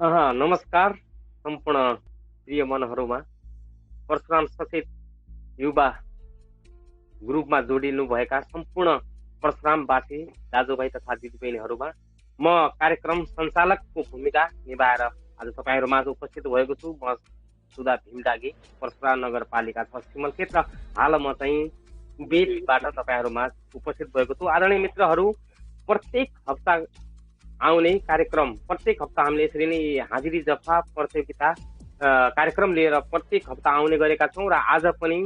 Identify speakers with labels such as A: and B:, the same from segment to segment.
A: नमस्कार सम्पूर्ण प्रिय मनहरूमा परशुराम सचेत युवा ग्रुपमा जोडिनुभएका सम्पूर्ण परशुरामवासी दाजुभाइ तथा दिदीबहिनीहरूमा म कार्यक्रम सञ्चालकको भूमिका निभाएर आज तपाईँहरूमाझ उपस्थित भएको छु। म सुधा भीमडागी, परशुराम नगरपालिका 6 सिमलखेत र हाल म चाहिँ कुबेतबाट तपाईँहरूमाझ उपस्थित भएको छु। आदरणीय मित्रहरू, प्रत्येक हप्ता आउने कार्यक्रम, प्रत्येक हप्ता हामीले यसरी नै हाजिरी जफा प्रतियोगिता कार्यक्रम लिएर प्रत्येक हप्ता आउने गरेका छौँ र आज पनि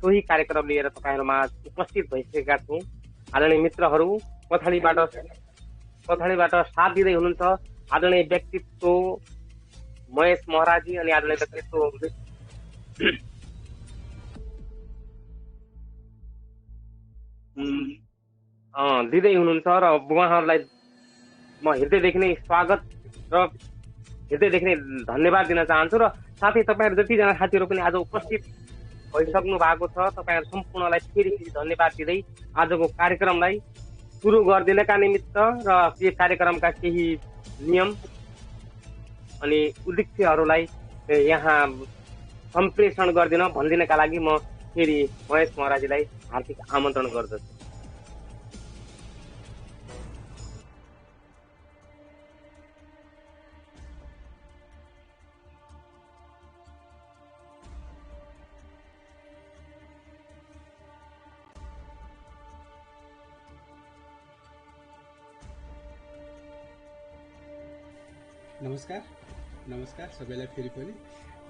A: सोही कार्यक्रम लिएर तपाईँहरूमा उपस्थित भइसकेका छौँ। आदरणीय मित्रहरू, पछाडिबाट साथ दिँदै हुनुहुन्छ आदरणीय व्यक्तित्व महेश महराजी अनि आदरणीय व्यक्तित्व दिँदै हुनुहुन्छ र उहाँहरूलाई म हृदयदेखि नै स्वागत र हृदयदेखि नै धन्यवाद दिन चाहन्छु। र साथै तपाईँहरू जतिजना साथीहरू पनि आज उपस्थित भइसक्नु भएको छ, तपाईँहरू सम्पूर्णलाई फेरि धन्यवाद दिँदै आजको कार्यक्रमलाई सुरु गरिदिनका निमित्त र यो कार्यक्रमका केही नियम अनि उद्देश्यहरूलाई यहाँ सम्प्रेषण गरिदिन भनिदिनका लागि म फेरि महेश महराजीलाई हार्दिक आमन्त्रण गर्दछु।
B: नमस्कार सबैलाई। फेरि पनि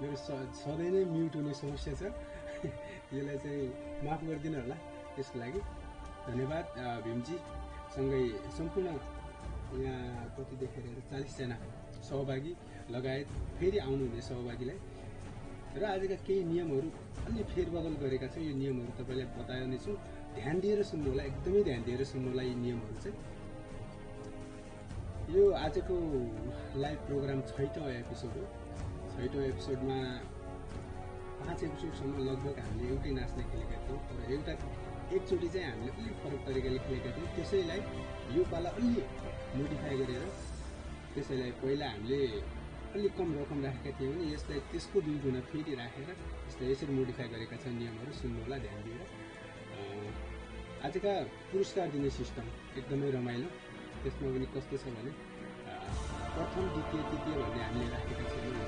B: मेरो सधैँ नै म्युट हुने समस्या छ, यसलाई चाहिँ माफ गरिदिनु होला। त्यसको लागि धन्यवाद भीमजी सँगै सम्पूर्ण यहाँ कति देखेर 40जना सहभागी लगायत फेरि आउनुहुने सहभागीलाई। र आजका केही नियमहरू अलि फेरबदल गरेका छौँ। यो नियमहरू तपाईँलाई बताउनेछौँ, ध्यान दिएर सुन्नु होला, एकदमै ध्यान दिएर सुन्नु होला। यी नियमहरू चाहिँ यो आजको लाइभ प्रोग्राम 6औं एपिसोड हो। 6औं एपिसोडमा 5 एपिसोडसम्म लगभग हामीले एउटै नाच्ने खेलेका थियौँ, तर एकचोटि चाहिँ हामीले अलिक फरक तरिकाले खेलेका थियौँ। त्यसैलाई यो पाला अलि मोडिफाई गरेर, त्यसैलाई पहिला हामीले अलिक कम रकम राखेका थियौँ भने यसलाई त्यसको 2 गुणा फेरि राखेर यसरी मोडिफाई गरेका छन्। नियमहरू सुन्नु होला ध्यान दिएर। आजका पुरस्कार दिने सिस्टम एकदमै रमाइलो। त्यसमा पनि कस्तो छ भने प्रथम द्वितीय तृतीय भन्ने हामीले राखेका छैनौँ।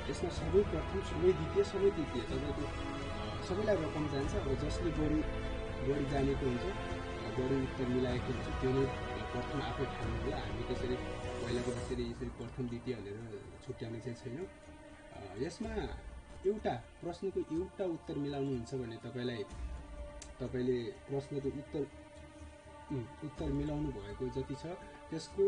B: यसमा सबै प्रथम, सबै द्वितीय, सबै तृतीय, तपाईँको सबैलाई रकम जान्छ। अब जसले बढी जानेको हुन्छ, बढी उत्तर मिलाएको हुन्छ, त्यो नै प्रथम आफै ठान्नु होला। हामी त्यसरी पहिलाको यसरी प्रथम द्वितीय भनेर छुट्याउने चाहिँ छैनौँ। यसमा एउटा प्रश्नको एउटा उत्तर मिलाउनुहुन्छ भने तपाईँले प्रश्नको उत्तर मिलाउनु भएको जति छ त्यसको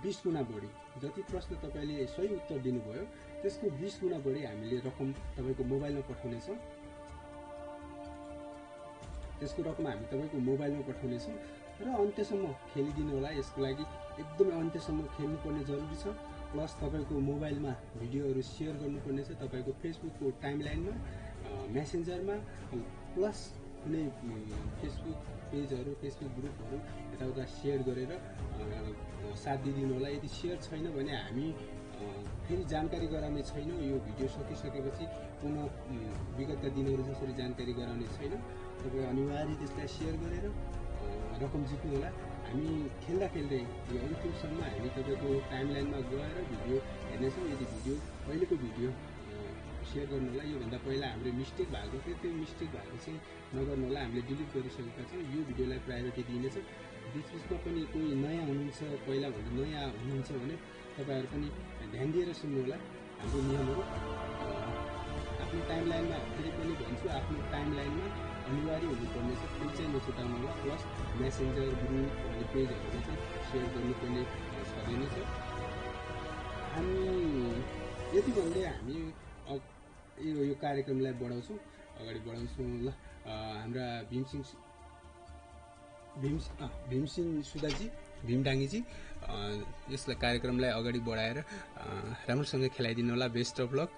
B: 20 गुणा बढी, जति प्रश्न तपाईँले सही उत्तर दिनुभयो त्यसको 20 गुणा बढी हामीले रकम तपाईँको मोबाइलमा पठाउनेछौँ। त्यसको रकम हामी तपाईँको मोबाइलमा पठाउनेछौँ र अन्त्यसम्म खेलिदिनु होला। यसको लागि एकदमै अन्त्यसम्म खेल्नुपर्ने जरुरी छ। प्लस तपाईँको मोबाइलमा भिडियोहरू सेयर गर्नुपर्ने छ, तपाईँको फेसबुकको टाइमलाइनमा, मेसेन्जरमा, प्लस कुनै फेसबुक पेजहरू, फेसबुक ग्रुपहरू यताउता सेयर गरेर साथ दिइदिनु होला। यदि सेयर छैन भने हामी फेरि जानकारी गराउने छैनौँ। यो भिडियो सकिसकेपछि पुनः विगतका दिनहरू जसरी जानकारी गराउने छैन। तपाईँ अनिवार्य त्यसलाई सेयर गरेर रकम जित्नु होला। हामी खेल्दै यो अन्तिमसम्म हामी तपाईँको टाइमलाइनमा गएर भिडियो हेर्नेछौँ। यदि अहिलेको भिडियो सेयर गर्नु होला। योभन्दा पहिला हाम्रो मिस्टेक भएको थियो, त्यो मिस्टेक भएको चाहिँ नगर्नु होला। हामीले डिलिट गरिसकेका छौँ। यो भिडियोलाई प्रायोरिटी दिनेछ। बिचबिचमा पनि कोही नयाँ हुनुहुन्छ, पहिलाभन्दा नयाँ हुनुहुन्छ भने तपाईँहरू पनि ध्यान दिएर सुन्नु होला हाम्रो नियमहरू। आफ्नो टाइमलाइनमा, फेरि पनि भन्छु, आफ्नो टाइमलाइनमा अनिवार्य हुनुपर्ने छ, त्यो चाहिँ नछुटाउनु होला। प्लस मेसेन्जर ग्रुप अनि पेजहरूमा चाहिँ सेयर गर्नुपर्ने छँदै नै छ। हामी यति भन्दै हामी यो कार्यक्रमलाई अगाडि बढाउँछौँ ल। हाम्रा भीमसिंह सुदाजी, भीमडाङ्गीजी यसलाई कार्यक्रमलाई अगाडि बढाएर राम्रोसँग खेलाइदिनु होला। Best of lock.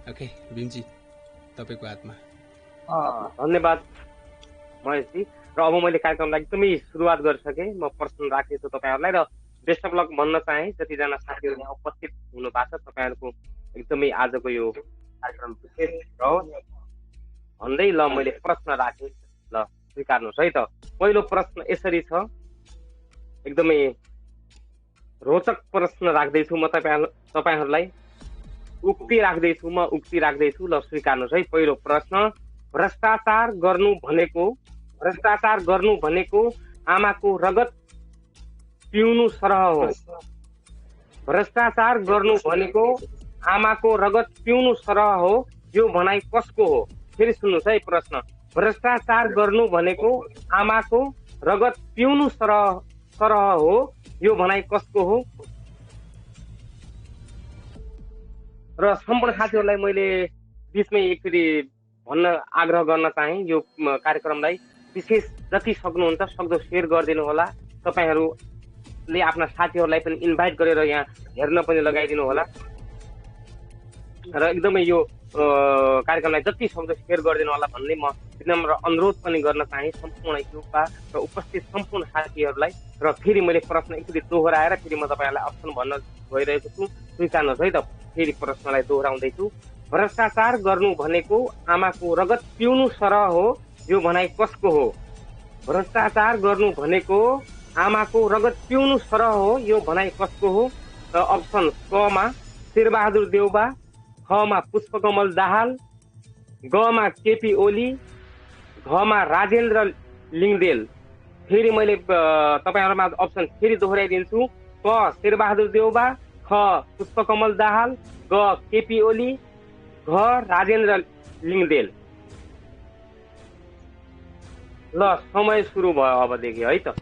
B: Okay Bhimji, तपाईँको हातमा।
A: धन्यवाद महेशजी। र अब मैले कार्यक्रमलाई एकदमै सुरुवात गरिसकेँ। म प्रश्न राख्नेछु तपाईँहरूलाई र बेस्ट अफ लक भन्न चाहे जतिजना साथीहरू यहाँ उपस्थित हुनु भएको छ तपाईँहरूको एकदमै आजको यो कार्यक्रम विशेष रहोस् भन्दै ल मैले प्रश्न राखेँ ल स्वीकार्नुहोस् है त। पहिलो प्रश्न यसरी छ, एकदमै रोचक प्रश्न राख्दैछु म तपाईँहरूलाई, उक्ति राख्दैछु ल स्वीकार्नुहोस् है। पहिलो प्रश्न, भ्रष्टाचार गर्नु भनेको आमाको रगत पिउनु सरह हो। भ्रष्टाचार गर्नु भनेको आमाको रगत पिउनु सरह हो, यो भनाइ कसको हो? फेरि सुन्नुहोस् है प्रश्न, भ्रष्टाचार गर्नु भनेको आमाको रगत पिउनु सरह हो, यो भनाइ कसको हो? र सम्पूर्ण साथीहरूलाई मैले बिचमै एकचोटि भन्न आग्रह गर्न चाहे, यो कार्यक्रमलाई विशेष जति सक्नुहुन्छ सक्दो सेयर गरिदिनु होला। तपाईँहरूले आफ्ना साथीहरूलाई पनि इन्भाइट गरेर यहाँ हेर्न पनि लगाइदिनु होला र एकदमै यो कार्यक्रमलाई जति सक्दो सेयर गरिदिनु होला भन्ने म विनम्र अनुरोध पनि गर्न चाहे सम्पूर्ण युवा र उपस्थित सम्पूर्ण साथीहरूलाई। र फेरि मैले प्रश्न एकचोटि दोहोऱ्याएर फेरि म तपाईँहरूलाई अप्सन भन्न गइरहेको छु, स्वीकार्नुहोस् है त। फेरि प्रश्नलाई दोहोऱ्याउँदैछु, भ्रष्टाचार गर्नु भनेको आमाको रगत पिउनु सरह हो, यो भनाइ कसको हो? भ्रष्टाचार गर्नु भनेको आमाको रगत पिउनु सरह हो, यो भनाइ कसको हो? र अप्सन क मा शेरबहादुर देउबा, ख मा पुष्पकमल दाहाल, ग मा केपी ओली, घ मा राजेन्द्र लिङ्गदेल। फेरि मैले तपाईँहरूमा अप्सन फेरि दोहोऱ्याइदिन्छु, क शेरबहादुर देउबा, ख पुष्पकमल दाहाल, ग केपी ओली, घ राजेन्द्र लिङ्गदेल। ल समय सुरु भयो अबदेखि है त।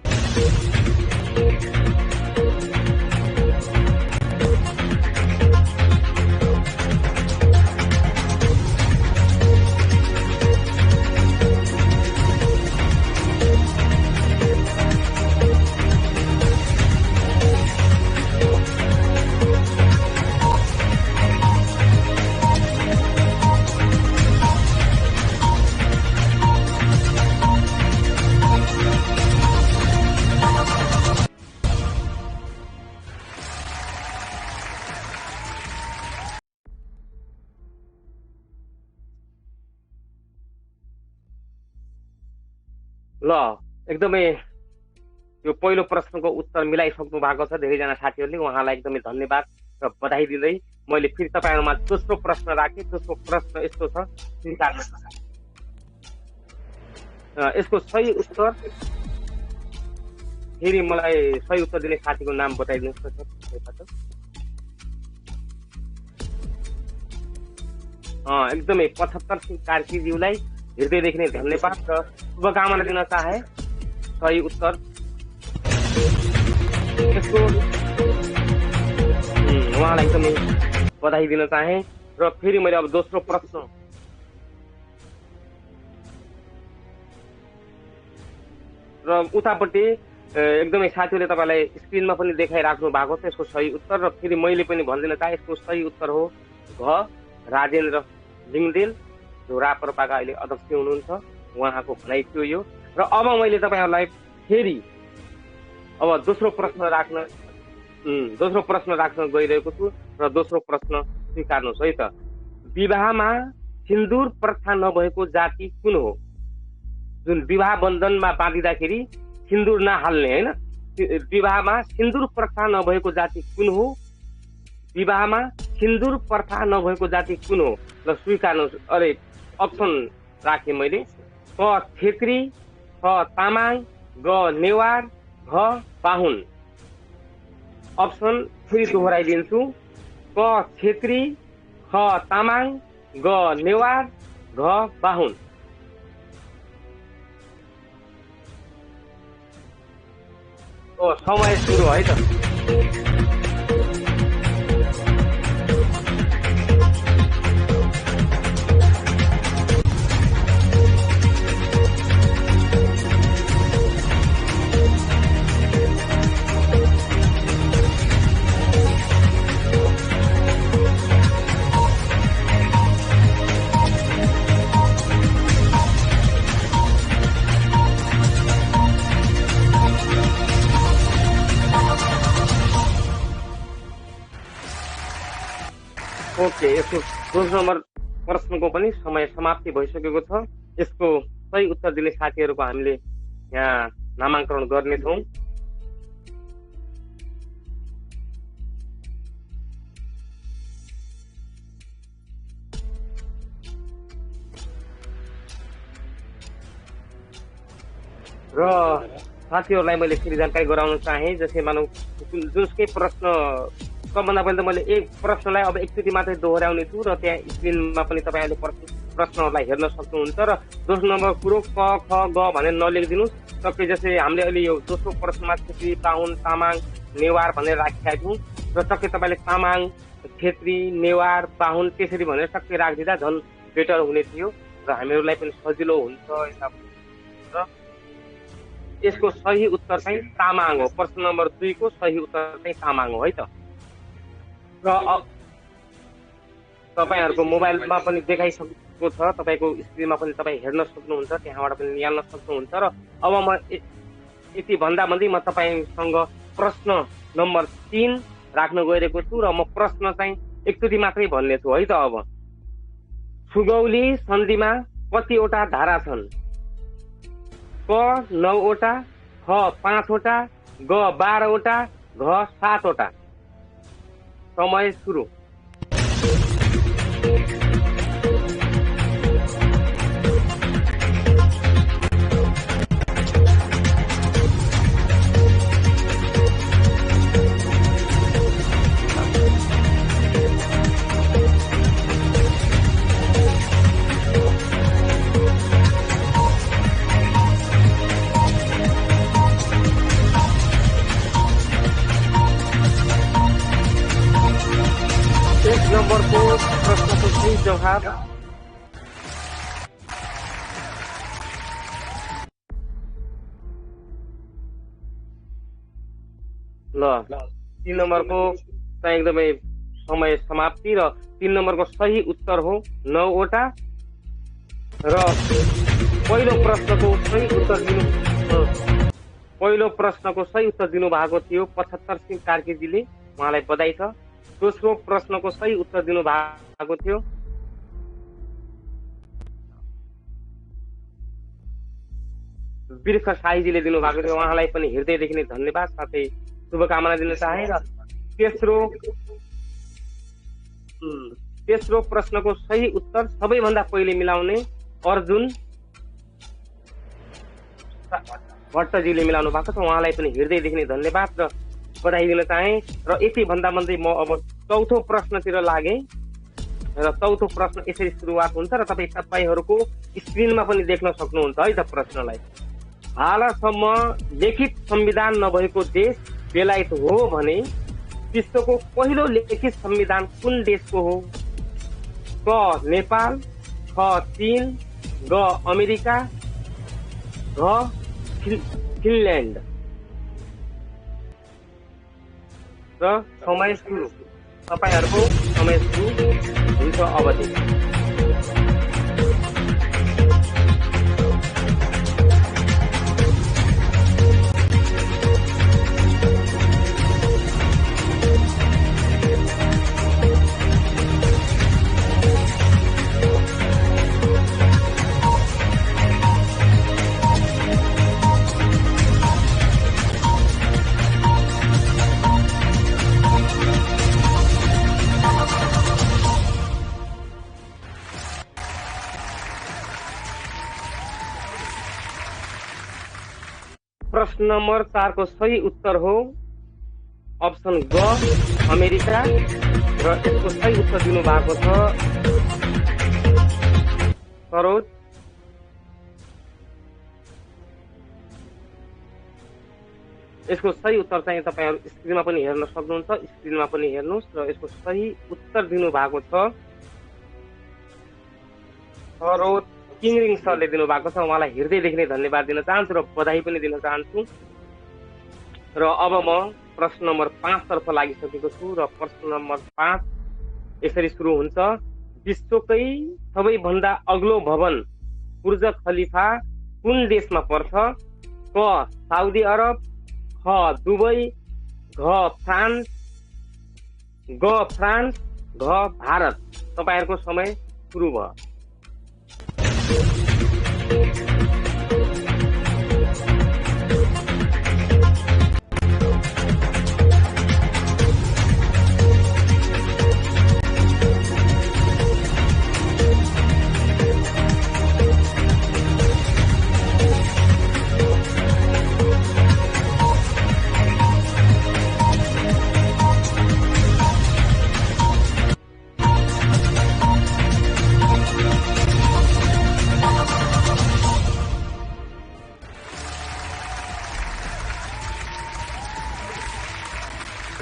A: ल एकदमै यो पहिलो प्रश्नको उत्तर मिलाइसक्नु भएको छ धेरैजना साथीहरूले, उहाँलाई एकदमै धन्यवाद र बधाई दिँदै मैले फेरि तपाईँहरूमा दोस्रो प्रश्न राखेँ। दोस्रो प्रश्न यस्तो छ, यसको सही उत्तर फेरि मलाई सही उत्तर दिने साथीको नाम बताइदिनुहोस्। एकदमै 75 सिंह कार्कीज्यूलाई हृदयदेखि नै धन्यवाद र शुभकामना दिन चाहे। सही उत्तर यसको उहाँलाई एकदमै बधाई दिन चाहे। र फेरि मैले अब दोस्रो प्रश्न र उतापट्टि एकदमै साथीहरूले तपाईँलाई स्क्रिनमा पनि देखाइराख्नु भएको छ यसको सही उत्तर। र फेरि मैले पनि भनिदिन चाहे यसको सही उत्तर हो घ राजेन्द्र लिङ्गदेल, जो राप्रपाका अहिले अध्यक्ष हुनुहुन्छ, उहाँको भनाइ थियो यो। र अब मैले तपाईँहरूलाई फेरि अब दोस्रो प्रश्न राख्न गइरहेको छु र दोस्रो प्रश्न स्वीकार्नुहोस् है त। विवाहमा सिन्दुर प्रथा नभएको जाति कुन हो? जुन विवाह बन्धनमा बाँधिँदाखेरि सिन्दुर नहाल्ने, होइन, विवाहमा सिन्दुर प्रथा नभएको जाति कुन हो? विवाहमा सिन्दुर प्रथा नभएको जाति कुन हो? ल स्वीकार्नुहोस्। अरे अप्सन राखेँ मैले, क छेत्री, ख तामाङ, ग नेवार, घ बाहुन। अप्सन फेरि दोहोऱ्याइदिन्छु, क छेत्री, ख तामाङ, ग नेवार, घ बाहुन। समय सुरु है त। ओके, यसको 2 नम्बर प्रश्नको पनि समय समाप्ति भइसकेको छ। यसको सही उत्तर दिने साथीहरूको हामीले यहाँ नामाङ्कन गर्नेछौँ। र साथीहरूलाई मैले फेरि जानकारी गराउन चाहे, जस्तै मानौ जुनसुकै प्रश्न, सबभन्दा पहिले त मैले एक प्रश्नलाई अब एकचोटि मात्रै दोहोऱ्याउने छु र त्यहाँ स्क्रिनमा पनि तपाईँहरूले प्रश्नहरूलाई हेर्न सक्नुहुन्छ। र दोस्रो नम्बर कुरो क ख ग भनेर नलेखिदिनुहोस्। टक्कै जस्तै हामीले अहिले यो दोस्रो प्रश्नमा छेत्री, बाहुन, तामाङ, नेवार भनेर राखिरहेका थियौँ र टक्कै तपाईँले तामाङ, छेत्री, नेवार, बाहुन त्यसरी भनेर टक्कै राखिदिँदा झन् बेटर हुने थियो र हामीहरूलाई पनि सजिलो हुन्छ। र यसको सही उत्तर चाहिँ तामाङ हो। प्रश्न नम्बर 2 को सही उत्तर चाहिँ तामाङ हो है त। र तपाईँहरूको मोबाइलमा पनि देखाइसकेको छ, तपाईँको स्क्रिनमा पनि तपाईँ हेर्न सक्नुहुन्छ, त्यहाँबाट पनि निहाल्न सक्नुहुन्छ। र अब म यति भन्दा भन्दै म तपाईँसँग प्रश्न नम्बर 3 राख्न गइरहेको छु र म प्रश्न चाहिँ एकचोटि मात्रै भन्नेछु है त। अब सुगौली सन्धिमा कतिवटा धारा छन्? क 9 वटा, ख 5 वटा, ग 12 वटा, घ 7 वटा। समय सुरु। नम्बरको प्रश्नको सही जवाब ल 3 नम्बरको चाहिँ एकदमै समय समाप्ति र 3 नम्बरको सही उत्तर हो 9 वटा। र पहिलो प्रश्नको सही उत्तर दिनु भएको थियो 75 सिंह कार्कीजीले, उहाँलाई बधाई छ। दोस्रो प्रश्नको सही उत्तर दिनु भएको थियो बिर्ख साईजीले दिनुभएको थियो, उहाँलाई पनि हृदयदेखि नै धन्यवाद साथै शुभकामना दिन चाहे। र तेस्रो प्रश्नको सही उत्तर सबैभन्दा पहिले मिलाउने अर्जुन भट्टजीले मिलाउनु भएको छ, उहाँलाई पनि हृदयदेखि नै धन्यवाद र बधाई दिन चाहे। र यति भन्दा भन्दै म अब चौथो प्रश्नतिर लागेँ र चौथो प्रश्न यसरी सुरुवात हुन्छ र तपाईँहरूको स्क्रिनमा पनि देख्न सक्नुहुन्छ है त प्रश्नलाई। हालसम्म लिखित संविधान नभएको देश बेलायत हो भने विश्वको पहिलो लिखित संविधान कुन देशको हो? क नेपाल, ख चीन, ग अमेरिका, घ फिनल्यान्ड। र समय सुरु। तपाईँहरूको समय सुरु हुन्छ अबदेखि। प्रश्न नम्बर 4 को सही उत्तर हो अप्सन ग अमेरिका र यसको सही उत्तर दिनु भएको छ सरोज। यसको सही उत्तर चाहिँ तपाईहरु स्क्रिनमा पनि हेर्न सक्नुहुन्छ, स्क्रिनमा पनि हेर्नुस् र यसको सही उत्तर दिनु भएको छ सरोज किङरिङ सरले दिनु भएको छ, उहाँलाई हृदयदेखि नै धन्यवाद दिन चाहन्छु र बधाई पनि दिन चाहन्छु। र अब म प्रश्न नम्बर 5 तर्फ लागिसकेको छु र प्रश्न नम्बर 5 यसरी सुरु हुन्छ। विश्वकै सबैभन्दा अग्लो भवन बुर्ज खलिफा कुन देशमा पर्छ? क साउदी अरब, ख दुबई, घ फ्रान्स, घ भारत। तपाईहरुको समय सुरु भयो।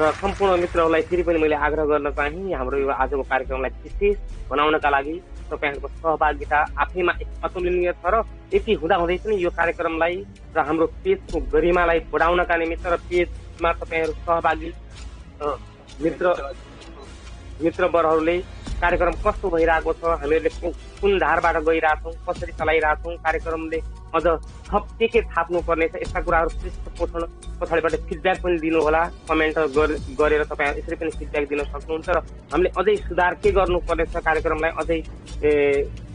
A: र सम्पूर्ण मित्रहरूलाई फेरि पनि मैले आग्रह गर्न चाहे हाम्रो यो आजको कार्यक्रमलाई विशेष बनाउनका लागि तपाईहरुको सहभागिता आफैमा अतुलनीय छ र यति हुँदाहुँदै पनि यो कार्यक्रमलाई र हाम्रो पेजको गरिमालाई बढाउनका निमित्त र पेजमा तपाईहरु सहभागी मित्रवरहरूले कार्यक्रम कस्तो भइरहेको छ, हामीहरूले कुन धारबाट गइरहेछौँ, कसरी चलाइरहेछौँ, कार्यक्रमले अझ थप के थाप्नु पर्नेछ, यस्ता कुराहरू पृष्ठपोषण पछाडिबाट फिडब्याक पनि दिनुहोला। कमेन्ट गरेर तपाईहरु यसरी पनि फिडब्याक दिन सक्नुहुन्छ र हामीले अझै सुधार के गर्नुपर्नेछ, कार्यक्रमलाई अझै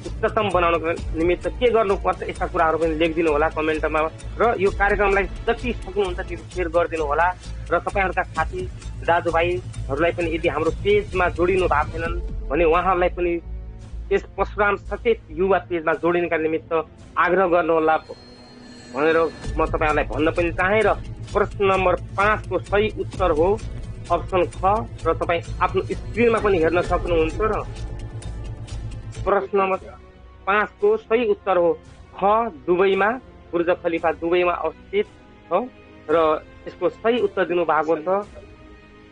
A: उच्चतम बनाउनको निमित्त के गर्नुपर्छ, यस्ता कुराहरू पनि लेखिदिनु होला कमेन्टमा। र यो कार्यक्रमलाई जति सक्नुहुन्छ त्यति सेयर गरिदिनु होला र तपाईहरुका साथी दाजुभाइहरूलाई पनि यदि हाम्रो पेजमा जोडिनु भएको छैनन् भने उहाँहरूलाई पनि यस परशुराम सचेत युवा पेजमा जोडिनका निमित्त आग्रह गर्नुहोला भनेर म तपाईहरुलाई भन्न पनि चाहे। र प्रश्न नम्बर 5 को सही उत्तर हो अप्सन ख र तपाई आफ्नो स्क्रिनमा पनि हेर्न सक्नुहुन्छ। र प्रश्न नम्बर 5 को सही उत्तर हो ख, दुबईमा बुर्ज खलिफा दुबईमा अवस्थित छ। र यसको सही उत्तर दिनु भएको छ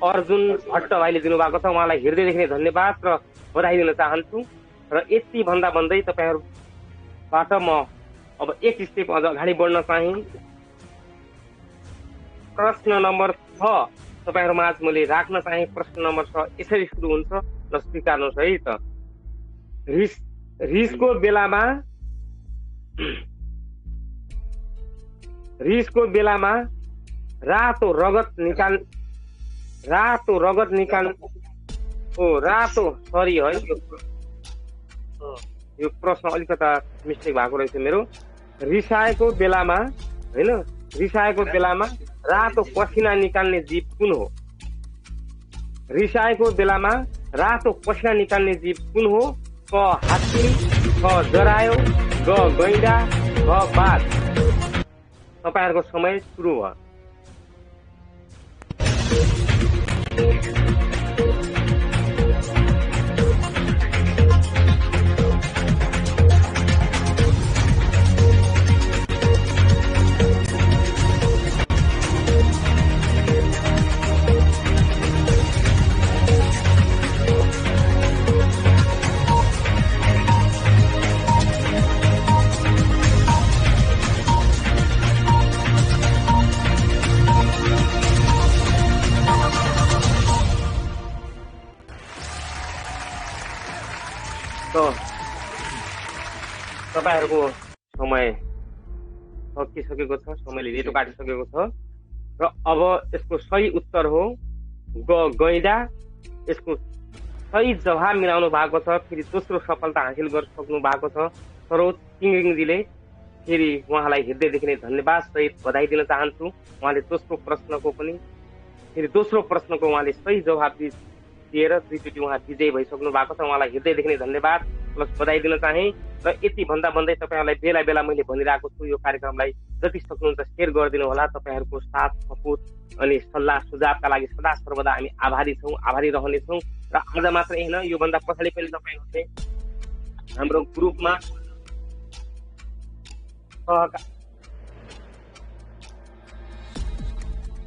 A: अर्जुन भट्ट भाइले दिनुभएको छ। उहाँलाई हृदयदेखि नै धन्यवाद र बधाई दिन चाहन्छु। र यति भन्दा भन्दै तपाईहरुबाट म अब एक स्टेप अझ अगाडि बढ्न चाहे। प्रश्न नम्बर 6 तपाईहरु माझ मैले राख्न चाहे। प्रश्न नम्बर 6 यसरी सुरु हुन्छ, र स्वीकार्नुहोस् है त। रिसको बेलामा रातो रगत सरी है, यो प्रश्न अलिकता मिस्टेक भएको रहेछ मेरो। रिसाएको बेलामा रातो पसिना निकाल्ने जीव कुन हो? रिसाएको बेलामा रातो पसिना निकाल्ने जीव कुन हो? क हात्ती, ख जरायो, ग गैंडा, घ बाघ। तपाईहरुको समय सुरु भयो। तपाईहरुको समय सकिसकेको छ, समयले रेटो काटिसकेको छ। र अब यसको सही उत्तर हो ग गैंडा। यसको सही जवाब मिलाउनु भएको छ। फेरि दोस्रो सफलता हासिल गर्न सक्नु भएको छ सरोज टिङरिङजीले। फेरि उहाँलाई हृदयदेखि नै धन्यवाद सहित बधाई दिन चाहन्छु। उहाँले दोस्रो प्रश्नको उहाँले सही जवाब दिएर दुईचोटि उहाँ विजयी भइसक्नु भएको छ। उहाँलाई हृदयदेखि नै धन्यवाद प्लस बधाई दिन चाहे। र यति भन्दा भन्दै तपाईहरुलाई बेला बेला मैले भनिरहेको छु यो कार्यक्रमलाई जति सक्नुहुन्छ सेयर गरिदिनु होला। तपाईहरुको साथ सपोर्ट अनि सल्लाह सुझावका लागि सदा सर्वदा हामी आभारी रहनेछौँ। र आज मात्र होइन, यो भन्दा पछाडि पनि तपाईहरुले हाम्रो ग्रुपमा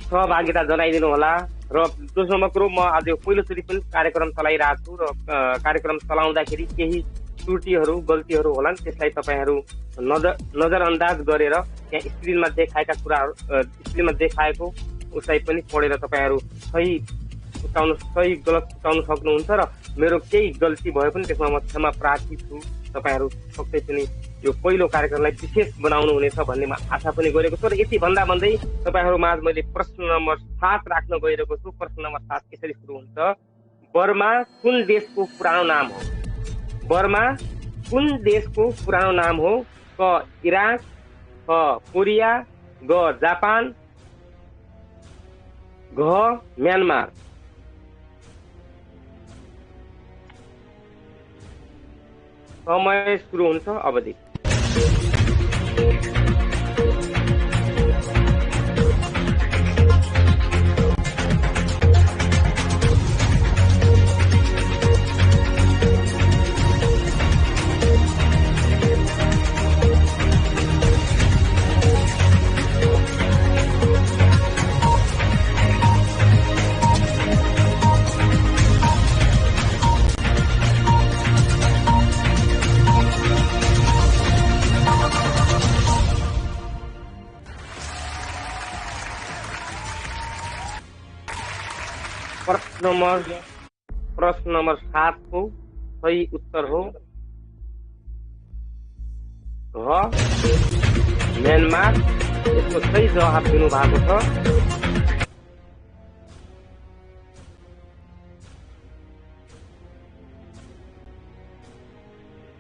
A: सहभागिता जनाइदिनु होला। र दोस्रो नम्बर कुरो, म आज पहिलोचोटि पनि कार्यक्रम चलाइरहेको छु र कार्यक्रम चलाउँदाखेरि केही त्रुटिहरू गल्तीहरू होलान्, त्यसलाई तपाईहरु नजरअन्दाज गरेर त्यहाँ स्क्रिनमा देखाएका कुराहरू स्क्रिनमा देखाएको उसलाई पनि पढेर तपाईहरु सही गलत उठाउन सक्नुहुन्छ। र मेरो केही गल्ती भए पनि त्यसमा म क्षमा प्रार्थी छु। तपाईहरु पक्कै पनि यो पहिलो कार्यक्रमलाई विशेष बनाउनु हुनेछ भन्ने आशा पनि गरेको छु। र यति भन्दा भन्दै तपाईहरु माझ मैले प्रश्न नम्बर 7 राख्न गइरहेको छु। प्रश्न नम्बर 7 यसरी सुरु हुन्छ। बर्मा कुन देशको पुरानो नाम हो? बर्मा कुन देशको पुरानो नाम हो? क इराक, ख कोरिया, ग जापान, घ म्यानमार। समय सुरु हुन्छ अवधि। प्रश्न नंबर 7 को सही उत्तर हो घ म्यानमार। यसको सही जवाब दिनु भएको छ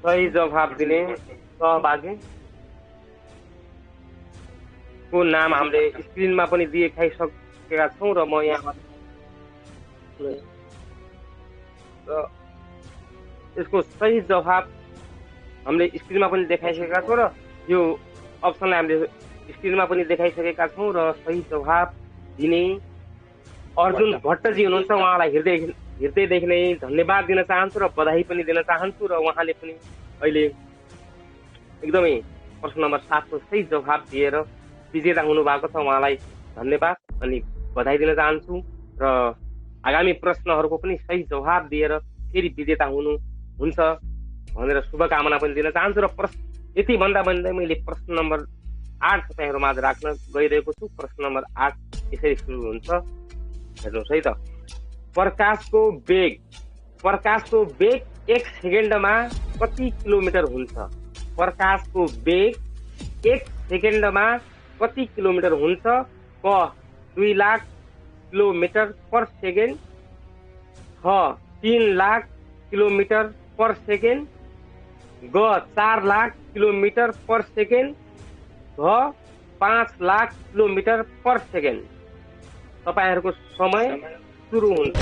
A: सही जवाब दिने सहभागी को नाम हामीले स्क्रिनमा पनि देखाइसकेका छौं र म यहाँ यसको सही जवाब हामीले स्क्रिनमा पनि देखाइसकेका छौं र यो अप्सनलाई हामीले स्क्रिनमा पनि देखाइसकेका छौं र सही जवाब दिने अर्जुन भट्टजी हुनुहुन्छ। उहाँलाई हृदयदेखि नै धन्यवाद दिन चाहन्छु र बधाई पनि दिन चाहन्छु र उहाँले पनि अहिले एकदमै प्रश्न नम्बर 7 को सही जवाब दिएर विजेता हुनु भएको छ। उहाँलाई धन्यवाद अनि बधाई दिन चाहन्छु र आगामी प्रश्नहरूको पनि सही जवाब दिएर फेरि विजेता हुनुहुन्छ भनेर शुभकामना पनि दिन चाहन्छु र यति भन्दा मैले प्रश्न नम्बर 8 तपाईहरु माझ राख्न गइरहेको छु। प्रश्न नम्बर 8 यसरी सुरु हुन्छ, हेर्नुहोस् है त। प्रकाशको वेग 1 सेकेन्डमा कति किलोमिटर हुन्छ? प्रकाशको वेग 1 सेकेन्डमा कति किलोमिटर हुन्छ? क 2 लाख किलोमिटर पर सेकेन्ड, ख 3 लाख किलोमिटर पर सेकेन्ड, ग 4 लाख किलोमिटर पर सेकेन्ड, घ 5 लाख किलोमिटर पर सेकेन्ड। तपाईहरुको समय सुरु हुन्छ।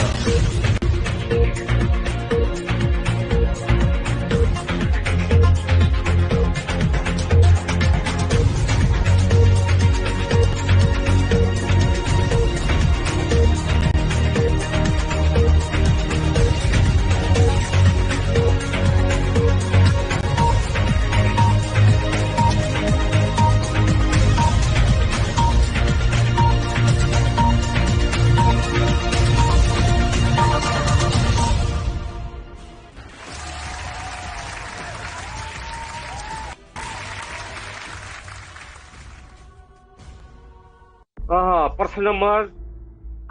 A: प्रश्न नंबर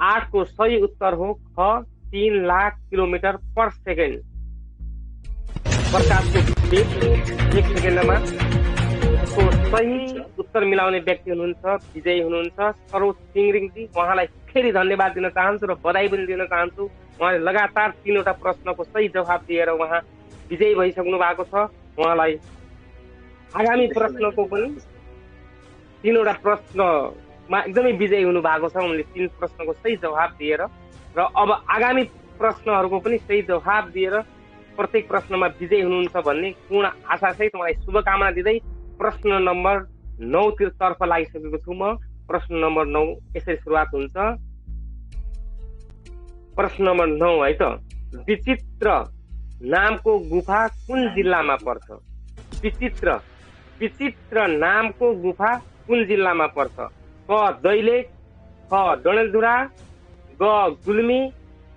A: 8 को सही उत्तर हो ख 3 लाख किलोमिटर पर सेकेन्ड। प्रकाशको वेग 1 सेकेन्डमा। यसको सही उत्तर मिलाउने व्यक्ति हुनुहुन्छ, विजयी हुनुहुन्छ सरोज सिंहरिङजी। उहाँलाई फेरि धन्यवाद दिन चाहन्छु र बधाई पनि दिन चाहन्छु। उहाँले लगातार 3 वटा प्रश्नको सही जवाब दिएर उहाँ विजयी भइसक्नु भएको छ। उहाँलाई आगामी प्रश्नको पनि 3 वटा प्रश्नमा एकदमै विजयी हुनु भएको छ। उनले 3 प्रश्नको सही जवाब दिएर र अब आगामी प्रश्नहरूको पनि सही जवाब दिएर प्रत्येक प्रश्नमा विजयी हुनुहुन्छ भन्ने पूर्ण आशा सहित मलाई शुभकामना दिँदै प्रश्न नम्बर 9 तर्फ लागिसकेको छु म। प्रश्न नम्बर 9 यसरी सुरुवात हुन्छ। प्रश्न नम्बर 9 है त। विचित्र नामको गुफा कुन जिल्लामा पर्छ? विचित्र नामको गुफा कुन जिल्लामा पर्छ? क दैलेख, ख डडेलधुरा, ग गुल्मी,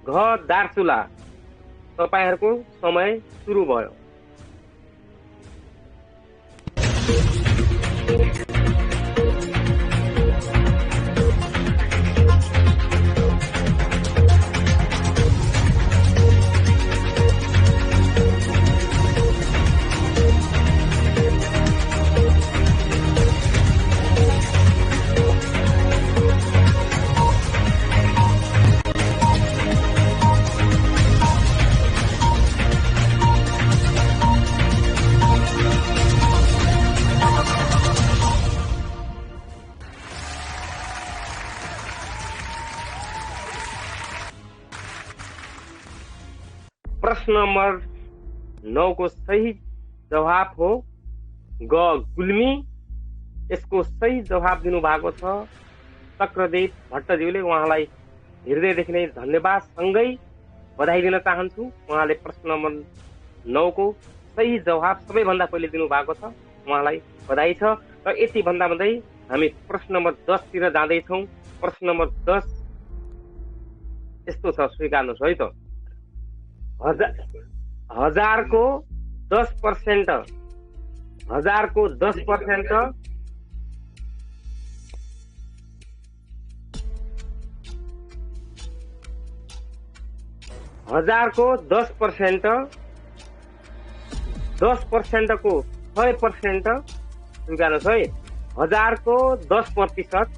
A: घ दार्चुला। तपाईहरुको समय सुरु भयो। प्रश्न नम्बर 9 को सही जवाब हो ग गुल्मी। यसको सही जवाब दिनुभएको छ चक्रदेव भट्टज्यूले। उहाँलाई हृदयदेखि नै धन्यवाद सँगै बधाई दिन चाहन्छु। उहाँले प्रश्न नम्बर 9 को सही जवाब सबैभन्दा पहिले दिनुभएको छ, उहाँलाई बधाई छ। र यति भन्दा भन्दै हामी प्रश्न नम्बर 10 तिर जाँदैछौँ। प्रश्न नम्बर 10 यस्तो छ, स्वीकार्नुहोस् है त। हजारको 10%, हजारको 10%, हजारको 10%, 10% को 100%, स्वीकार्नुहोस् है। हजारको 10%,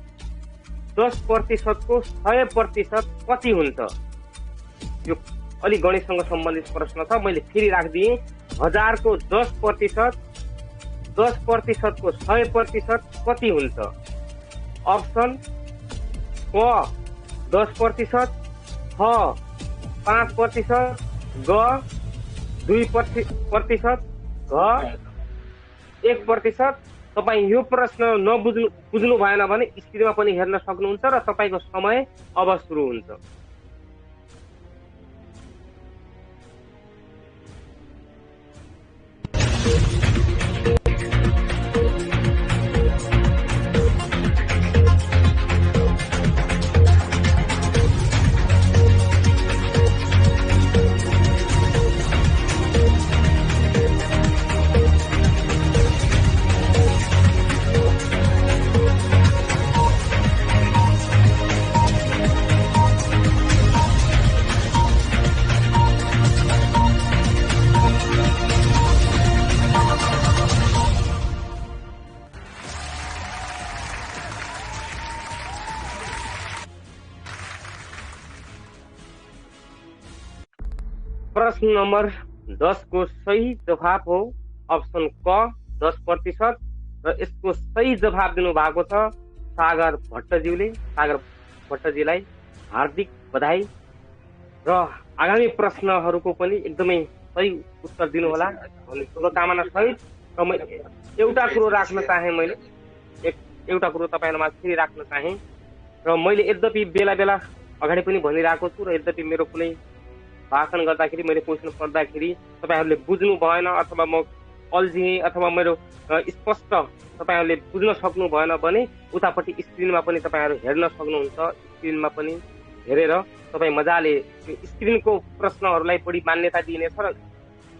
A: 10% को 100% कति हुन्छ? यो अलि गणितसँग सम्बन्धित प्रश्न छ, मैले फेरि राखिदिएँ। हजारको 10%, 10% को 100% कति हुन्छ? अप्सन क 10%, ख 5%, ग 2%, घ 1%। तपाईँ यो प्रश्न बुझ्नु भएन भने स्क्रिनमा पनि हेर्न सक्नुहुन्छ र तपाईँको समय अब सुरु हुन्छ। प्रश्न नम्बर 10 को सही जवाब हो अप्सन क 10%, र यसको सही जवाब दिनुभएको छ सागर भट्टज्यूले। सागर भट्टजीलाई हार्दिक बधाई र आगामी प्रश्नहरूको पनि एकदमै सही उत्तर दिनुहोला भन्ने शुभकामना सहित। र म एउटा कुरो राख्न चाहे, मैले एउटा कुरो तपाईँहरूमा फेरि राख्न चाहे। र मैले यद्यपि बेला बेला अगाडि पनि भनिरहेको छु, र यद्यपि मेरो कुनै भाषण गर्दाखेरि मैले क्वेसन पढ्दाखेरि तपाईँहरूले बुझ्नु भएन अथवा म अल्झिएँ अथवा मेरो स्पष्ट तपाईँहरूले बुझ्न सक्नु भएन भने उतापट्टि स्क्रिनमा पनि तपाईँहरू हेर्न सक्नुहुन्छ। स्क्रिनमा पनि हेरेर तपाईँ मजाले स्क्रिनको प्रश्नहरूलाई बढी मान्यता दिइनेछ र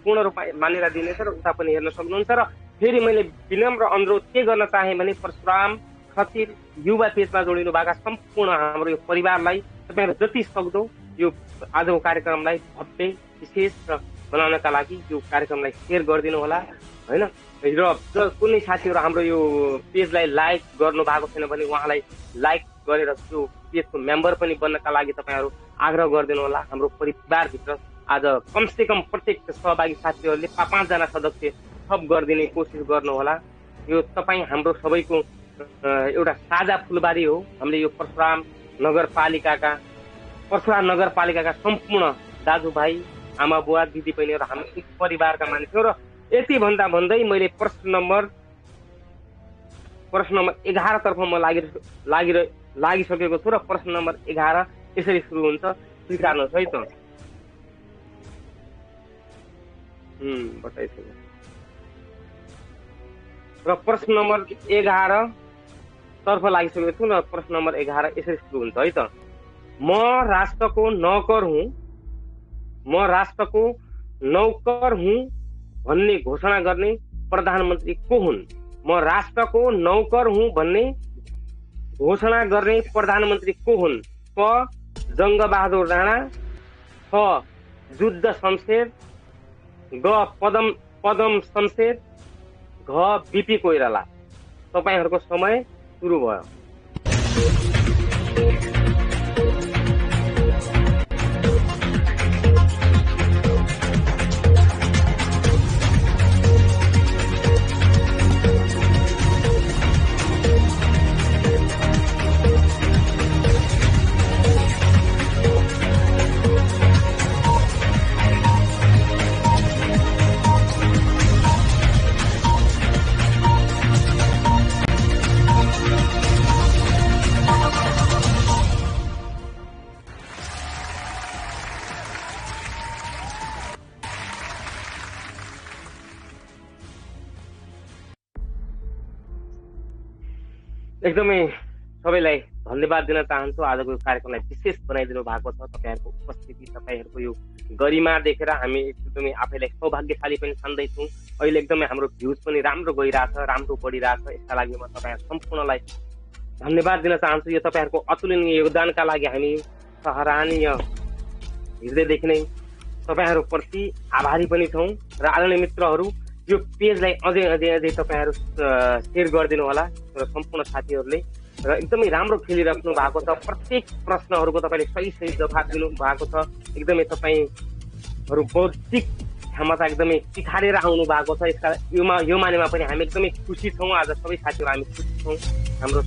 A: पूर्ण रूपमा मान्यता दिइनेछ र उता पनि हेर्न सक्नुहुन्छ। र फेरि मैले विनम्र अनुरोध के गर्न चाहेँ भने परशुराम खतिर युवा पेजमा जोडिनु भएका सम्पूर्ण हाम्रो यो परिवारलाई तपाईँहरू जति सक्दो यो आजको कार्यक्रमलाई भव्य विशेष बनाउनका लागि यो कार्यक्रमलाई सेयर गरिदिनु होला हैन। र कुनै साथीहरू हाम्रो यो पेजलाई लाइक गर्नु भएको छैन भने उहाँलाई लाइक गरेर त्यो पेजको मेम्बर पनि बन्नका लागि तपाईँहरू आग्रह गरिदिनु होला। हाम्रो परिवारभित्र आज कमसेकम प्रत्येक सहभागी साथीहरूले 5 जना सदस्य थप गरिदिने कोसिस गर्नुहोला। यो तपाईँ हाम्रो सबैको एउटा साझा फुलबारी हो। हामीले यो परशुराम नगरपालिकाका सम्पूर्ण दाजुभाइ, आमा बुवा, दिदी बहिनीहरू हाम्रो एक परिवारका मानिसहरू। र यति भन्दा भन्दै मैले प्रश्न नम्बर 11 तर्फ म लागिसकेको छु। र प्रश्न नम्बर 11 यसरी सुरु हुन्छ, स्वीकार्नुहोस् है त। बताइसक्यो। र प्रश्न नम्बर 11 तर्फ लागिसकेको छु। र प्रश्न नम्बर 11 यसरी सुरु हुन्छ है त। म राष्ट्रको नौकर हुँ भन्ने घोषणा गर्ने प्रधानमन्त्री को हुन्? म राष्ट्रको नौकर हुँ भन्ने घोषणा गर्ने प्रधानमन्त्री को हुन्? क जङ्गबहादुर राणा, ख युद्ध शमशेर, ग पदम शमशेर, घ बीपी कोइराला। तपाईहरूको समय सुरु भयो। एकदमै सबैलाई धन्यवाद दिन चाहन्छु। आजको यो कार्यक्रमलाई विशेष बनाइदिनु भएको छ। तपाईँहरूको उपस्थिति, तपाईँहरूको यो गरिमा देखेर हामी एकदमै आफैलाई सौभाग्यशाली पनि ठान्दैछौँ। अहिले एकदमै हाम्रो भ्युज पनि राम्रो गइरहेछ, राम्रो बढिरहेछ। यसका लागि म तपाईँहरू सम्पूर्णलाई धन्यवाद दिन चाहन्छु। यो तपाईँहरूको अतुलनीय योगदानका लागि हामी सराहनीय हृदयदेखि नै तपाईँहरूप्रति आभारी पनि छौँ। र आदरणीय मित्रहरू, यो पेजलाई अझै अझै अझै तपाईँहरू सेयर गरिदिनु होला र सम्पूर्ण साथीहरूले। र एकदमै राम्रो खेलिराख्नु भएको छ। प्रत्येक प्रश्नहरूको तपाईँले सही सही जवाफ दिनु भएको छ। एकदमै तपाईँहरू बौद्धिक क्षमता एकदमै तिखारेर आउनु भएको छ। यसका यो मानेमा पनि हामी एकदमै खुसी छौँ। आज सबै साथीहरू हामी खुसी छौँ। हाम्रो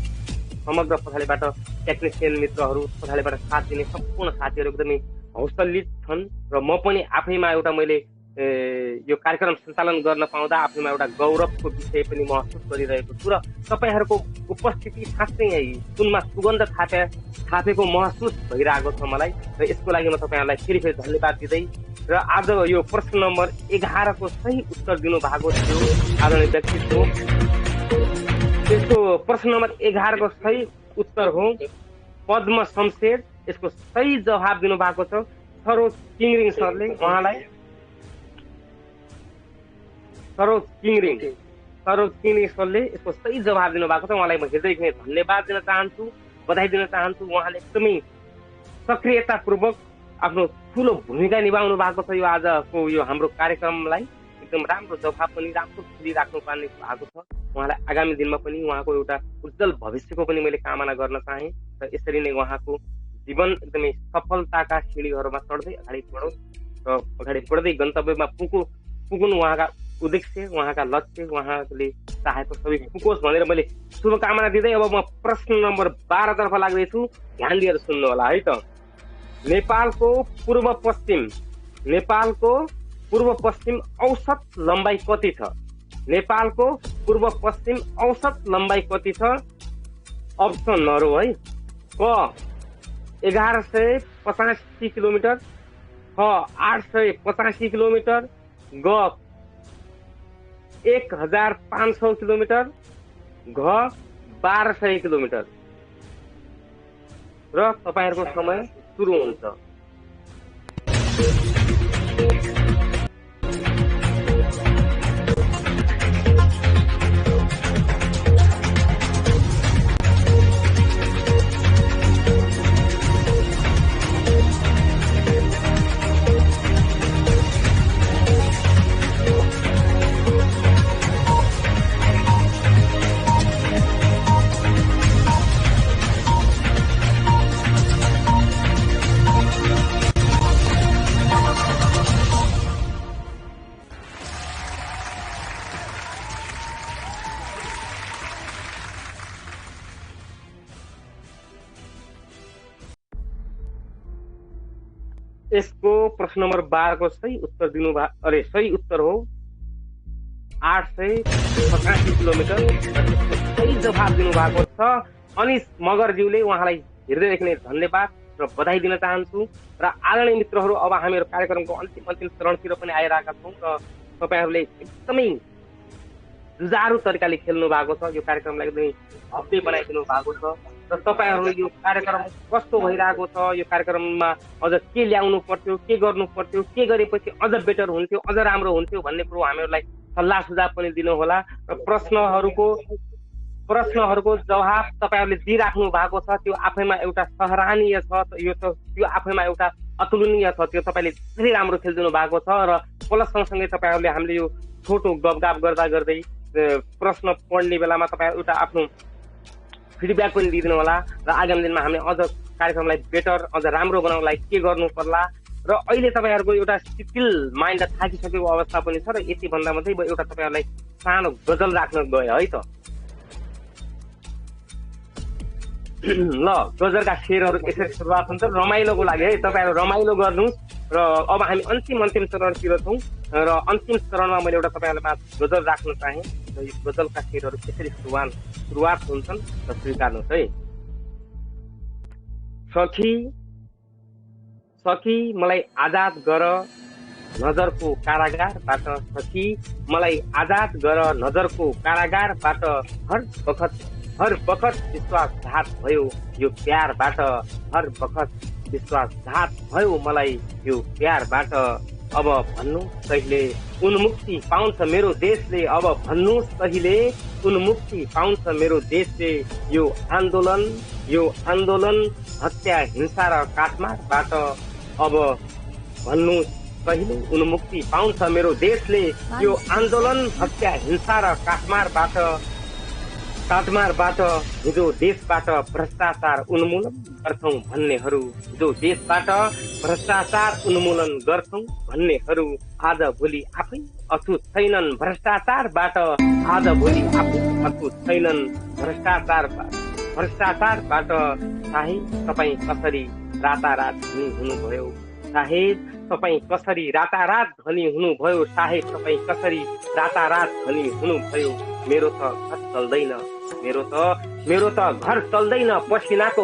A: समग्र पछाडिबाट टेक्निसियन मित्रहरू, पछाडिबाट साथ दिने सम्पूर्ण साथीहरू एकदमै हौसलित छन्। र म पनि आफैमा एउटा मैले यो कार्यक्रम सञ्चालन गर्न पाउँदा आफैमा एउटा गौरवको विषय पनि महसुस गरिरहेको छु। र तपाईँहरूको उपस्थिति साँच्चै सुनमा सुगन्ध थापेको महसुस भइरहेको छ मलाई। र यसको लागि म तपाईँहरूलाई फेरि धन्यवाद दिँदै र आज यो प्रश्न नम्बर 11 को सही उत्तर दिनु भएको थियो आदरणीय व्यक्तित्व। यसको प्रश्न नम्बर 11 को सही उत्तर हो पद्म शमशेर। यसको सही जवाब दिनु भएको छ सरोज किङरिङ सरले। उहाँलाई सरोज किङरिङ सरले यसको सही जवाब दिनु भएको छ। उहाँलाई म हृदयदेखि धन्यवाद दिन चाहन्छु, बधाई दिन चाहन्छु। उहाँले एकदमै सक्रियतापूर्वक आफ्नो ठुलो भूमिका निभाउनु भएको छ यो आजको यो हाम्रो कार्यक्रमलाई। एकदम राम्रो जवाब पनि राम्रो खेलिराख्नु पर्ने भएको छ। उहाँलाई आगामी दिनमा पनि उहाँको एउटा उज्जवल भविष्यको पनि मैले कामना गर्न चाहेँ। र यसरी नै उहाँको जीवन एकदमै सफलताका सिँढीहरूमा चढ्दै अगाडि बढोस् र अगाडि बढ्दै गन्तव्यमा पुग्नु उहाँका उद्देश्य, उहाँका लक्ष्य, उहाँले चाहेको सबै पुगोस् भनेर मैले शुभकामना दिँदै अब म प्रश्न नम्बर 12 तर्फ लाग्दैछु। ध्यान दिएर सुन्नु होला है त। नेपालको पूर्व पश्चिम औसत लम्बाइ कति छ? नेपालको पूर्व पश्चिम औसत लम्बाइ कति छ? अप्सनहरू है। क 1185 किलोमिटर, ख 885 किलोमिटर, ग 1500 किलोमिटर, घ 1200 किलोमिटर। र तपाईँहरूको समय सुरु हुन्छ। यसको प्रश्न नम्बर 12 को सही उत्तर सही उत्तर हो 885 किलोमिटर। यसको सही जवाब दिनु भएको छ अनिस मगरज्यूले। उहाँलाई हृदयदेखि नै धन्यवाद र बधाई दिन चाहन्छु। र आदरणीय मित्रहरू, अब हामीहरू कार्यक्रमको अन्तिम चरणतिर पनि आइरहेका छौँ र तपाईँहरूले एकदमै जुझारु तरिकाले खेल्नु भएको छ। यो कार्यक्रमलाई एकदमै भव्य बनाइदिनु भएको छ। र तपाईँहरूले यो कार्यक्रम कस्तो भइरहेको छ, यो कार्यक्रममा अझ के ल्याउनु पर्थ्यो, के गर्नु पर्थ्यो, के गरेपछि अझ बेटर हुन्थ्यो, अझ राम्रो हुन्थ्यो भन्ने कुरो हामीहरूलाई सल्लाह सुझाव पनि दिनु होला। र प्रश्नहरूको जवाब तपाईँहरूले दिइराख्नु भएको छ। त्यो आफैमा एउटा सराहनीय छ। त्यो आफैमा एउटा अतुलनीय छ। त्यो तपाईँले धेरै राम्रो खेलिदिनु भएको छ। र प्लस सँगसँगै तपाईँहरूले हामीले यो छोटो गफगाफ गर्दै प्रश्न पढ्ने बेलामा तपाईँ एउटा आफ्नो फिडब्याक पनि दिइदिनु होला। र आगामी दिनमा हामीले अझ कार्यक्रमलाई बेटर, अझ राम्रो बनाउनलाई के गर्नु पर्ला। र अहिले तपाईँहरूको एउटा शिथिल माइन्ड थाकिसकेको अवस्था पनि छ। र यति भन्दा मात्रै एउटा तपाईँहरूलाई सानो गजल राख्न गयो है त। ल, गजलका शेरहरू यसरी सुरुवात हुन्छ रमाइलोको लागि है। तपाईँहरू रमाइलो गर्नुहोस्। र अब हामी अन्तिम चरणतिर छौँ। र अन्तिम चरणमा मैले एउटा तपाईँहरूलाई गजल राख्न चाहेँ। र यो गजलका शेरहरू यसरी सुरुवात हुन्छन् र स्वीकार्नुहोस् है। सखी मलाई आजाद गर नजरको कारागारबाट, सखी मलाई आजाद गर नजरको कारागारबाट, हर वखत हर बखत विश्वासघात भयो यो प्यारबाट, हर बखत विश्वासघात भयो मलाई यो प्यारबाट। अब भन्नु कहिले उन्मुक्ति पाउँछ मेरो देशले, अब भन्नु कहिले उन्मुक्ति पाउँछ मेरो देशले। यो आन्दोलन हत्या हिंसा र काटमारबाट, अब भन्नु कहिले उन्मुक्ति पाउँछ मेरो देशले। यो आन्दोलन हत्या हिंसा र काटमारबाट हिजो देशबाट भ्रष्टाचार उन्मूलन गर्छौं भन्नेहरू, हिजो देशबाट भ्रष्टाचार उन्मूलन गर्छौं भन्नेहरू आज भोलि आफै अछुत छैनन् भ्रष्टाचारबाट, आज भोलि आफै अछुत छैनन् भ्रष्टाचारबाट। साहेब तपाईँ कसरी रातारात धनी हुनुभयो, साहेब तपाईँ कसरी रातारात धनी हुनुभयो, साहेब तपाईँ कसरी रातारात धनी हुनुभयो। मेरो त घर चल्दैन, मेरो त घर चल्दैन पसिनाको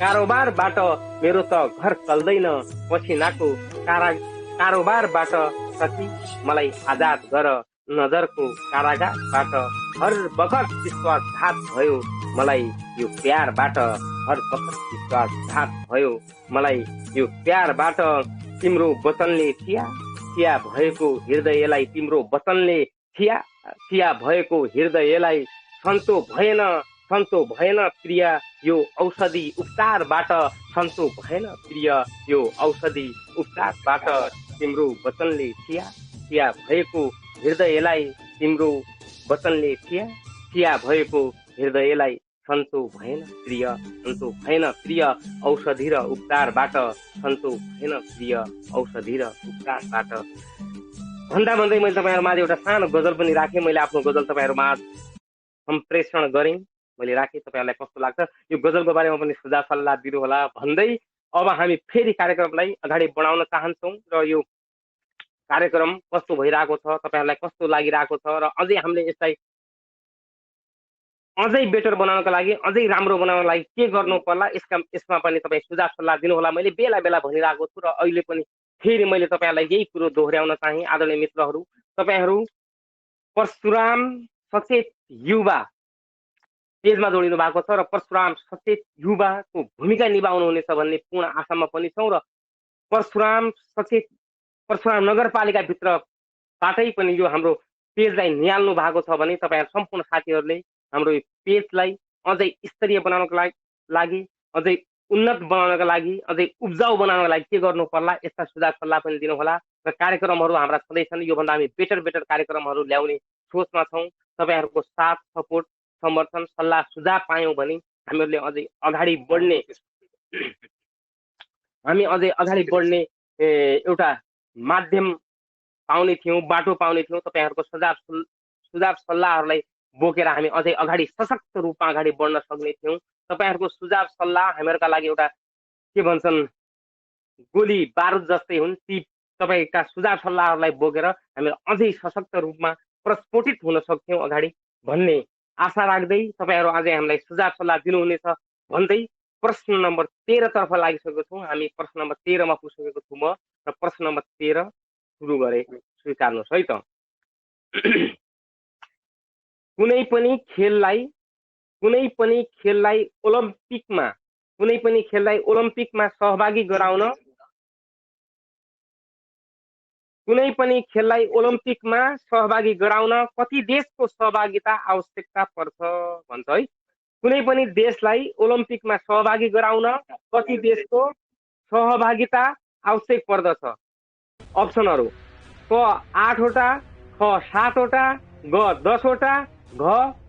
A: कारोबारबाट, मेरो त घर चल्दैन पसिनाको कारोबारबाट। सखी मलाई आजाद गर नजरको कारागारबाट, हर बखत विश्वासघात भयो मलाई यो प्यारबाट, हर बखत विश्वासघात भयो मलाई यो प्यारबाट। तिम्रो वचनले थिया भएको हृदयलाई, तिम्रो वचनले थिया भएको हृदयलाई सन्तो भएन प्रिय यो औषधि उपचारबाट, सन्तो भएन प्रिय यो औषधि उपचारबाट। तिम्रो वचनले थिया भएको हृदयलाई, तिम्रो वचनले थिया भएको हृदयलाई सन्तो भएन प्रिय औषधि र उपचारबाट, सन्तो भएन प्रिय औषधि र उपचारबाट। भन्दै मैले तपाईँहरूमाझ एउटा सानो गजल पनि राखेँ, मैले आफ्नो गजल तपाईँहरूमाझ सम्प्रेषण गरेँ, मैले राखेँ। तपाईँहरूलाई कस्तो लाग्छ यो गजलको बारेमा पनि सुझाव सल्लाह दिनुहोला भन्दै अब हामी फेरि कार्यक्रमलाई अगाडि बढाउन चाहन्छौँ र यो कार्यक्रम कस्तो भइरहेको छ, तपाईँहरूलाई कस्तो लागिरहेको छ र अझै हामीले यसलाई अझै बेटर बनाउनको लागि, अझै राम्रो बनाउनको लागि के गर्नु पर्ला यसमा पनि तपाईँ सुझाव सल्लाह दिनुहोला। मैले बेला भनिरहेको छु र अहिले पनि फेरि मैले तपाईँहरूलाई यही कुरो दोहोऱ्याउन चाहे। आदरणीय मित्रहरू, तपाईँहरू परशुराम सचेत युवा पेजमा जोडिनु भएको छ र परशुराम सचेत युवाको भूमिका निभाउनुहुनेछ भन्ने पूर्ण आशामा पनि छौँ र परशुराम नगरपालिकाभित्रबाटै पनि यो हाम्रो पेजलाई निहाल्नु भएको छ भने तपाईँहरू सम्पूर्ण साथीहरूले हाम्रो यो पेजलाई अझै स्तरीय बनाउनको लागि, अझै उन्नत बनाउनको लागि, अझै उब्जाउ बनाउनको लागि के गर्नु पर्ला यस्ता सुझाव सल्लाह पनि दिनुहोला। र कार्यक्रमहरू हाम्रा छँदैछन्, योभन्दा हामी बेटर कार्यक्रमहरू ल्याउने सोचमा छौँ। तपाईँहरूको साथ सपोर्ट समर्थन सल्लाह सुझाव पायौँ भने हामीले अझै अगाडि बढ्ने एउटा माध्यम पाउने थियौँ, बाटो पाउने थियौँ। तपाईँहरूको सुझाव सल्लाहहरूलाई बोकेर हामी अझै अगाडि सशक्त रूपमा अगाडि बढ्न सक्ने थियौँ। तपाईँहरूको सुझाव सल्लाह हामीहरूका लागि एउटा के भन्छन् गोली बारुद जस्तै हुन्। ती तपाईँका सुझाव सल्लाहहरूलाई बोकेर हामी अझै सशक्त रूपमा प्रस्फोटित हुन सक्थ्यौँ अगाडि भन्ने आशा राख्दै तपाईँहरू अझै हामीलाई सुझाव सल्लाह दिनुहुनेछ भन्दै प्रश्न नम्बर 13 तर्फ लागिसकेको छौँ। हामी प्रश्न नम्बर 13 मा पुगिसकेको छु म र प्रश्न नम्बर 13 सुरु गरे, स्वीकार्नुहोस् है त। कुनै पनि खेललाई ओलम्पिकमा सहभागी गराउन कति देशको सहभागिता आवश्यकता पर्छ भन्छ है। कुनै पनि देशलाई ओलम्पिकमा सहभागी गराउन कति देशको सहभागिता आवश्यक पर्दछ? अप्सनहरू: क 8 वटा, ख 7 वटा, ग 10 वटा, घ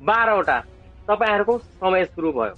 A: 12 वटा। तपाईहरुको समय सुरु भयो।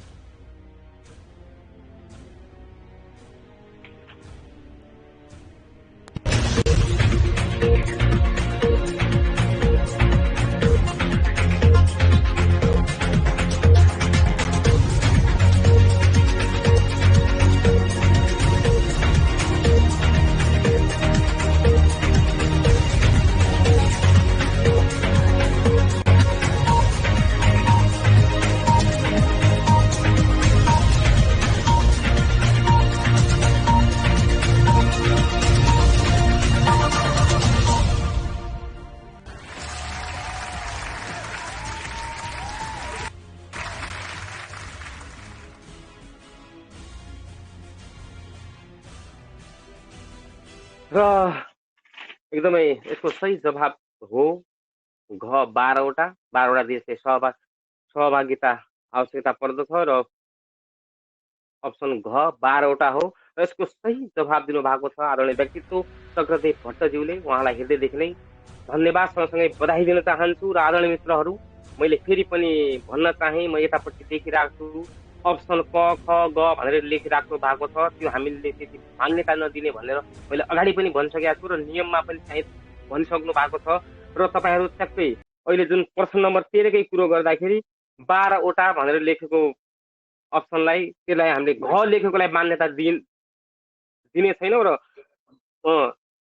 A: र एकदमै यसको सही जवाब हो घ 12वटा 12वटा देशले सहभागिता आवश्यकता पर्दछ र अप्सन घ 12वटा हो र यसको सही जवाब दिनुभएको छ आदरणीय व्यक्तित्व चक्रदेव भट्टज्यूले। उहाँलाई हृदयदेखि नै धन्यवाद सँगसँगै बधाई दिन चाहन्छु। र आदरणीय मित्रहरू, मैले फेरि पनि भन्न चाहेँ, म यतापट्टि देखिरहेको छु अप्सन क ख ग भनेर लेखिराख्नु भएको छ। त्यो हामीले त्यति मान्यता नदिने भनेर मैले अगाडि पनि भनिसकेको छु र नियममा पनि सायद भनिसक्नु भएको छ। र तपाईँहरू ट्याक्कै अहिले जुन प्रश्न नम्बर 13कै कुरो गर्दाखेरि 12वटा भनेर लेखेको अप्सनलाई त्यसलाई हामीले घ लेखेकोलाई मान्यता दिने छैनौँ र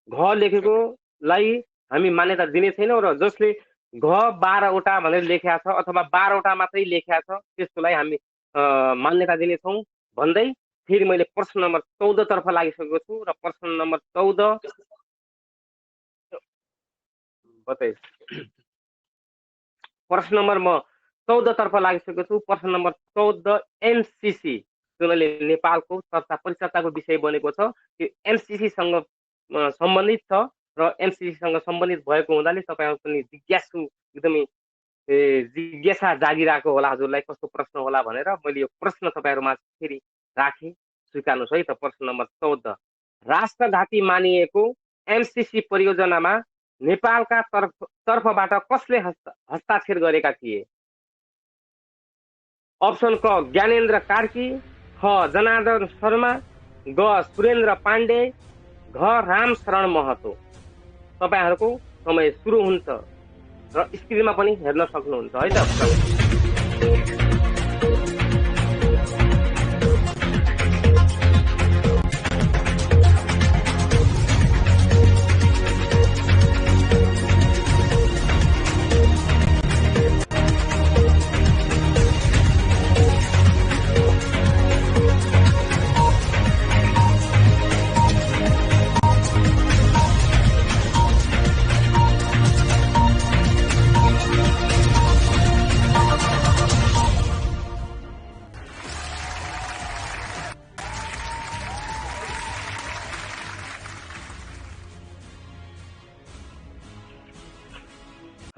A: घ लेखेकोलाई हामी मान्यता दिने छैनौँ र जसले घ 12वटा भनेर लेखेका छ अथवा 12वटा मात्रै लेखेका छ त्यसकोलाई हामी मान्यता दिनेछौँ भन्दै फेरि मैले प्रश्न नम्बर 14 तर्फ लागिसकेको छु र प्रश्न नम्बर 14 बताइ प्रश्न नम्बर म 14 तर्फ लागिसकेको छु। प्रश्न नम्बर 14 एमसीसी जुन अहिले नेपालको परिचर्चाको विषय बनेको छ त्यो एमसीसी सँग सम्बन्धित छ र एमसीसी सँग सम्बन्धित भएको हुँदाले तपाईँहरू पनि जिज्ञासु एकदमै जिज्ञासा जागिरहेको होला हजुरलाई कस्तो प्रश्न होला भनेर मैले यो प्रश्न तपाईँहरूमा फेरि राखेँ। स्वीकार्नुहोस् है त। प्रश्न नम्बर 14 राष्ट्रघाती मानिएको एमसीसी परियोजनामा नेपालका तर्फबाट कसले हस्ताक्षर गरेका थिए? अप्सन क ज्ञानेन्द्र कार्की, ख जनार्दन शर्मा, ग सुरेन्द्र पाण्डे, घ रामशरण महतो। तपाईँहरूको समय सुरु हुन्छ र स्क्रिनमा पनि हेर्न सक्नुहुन्छ है त।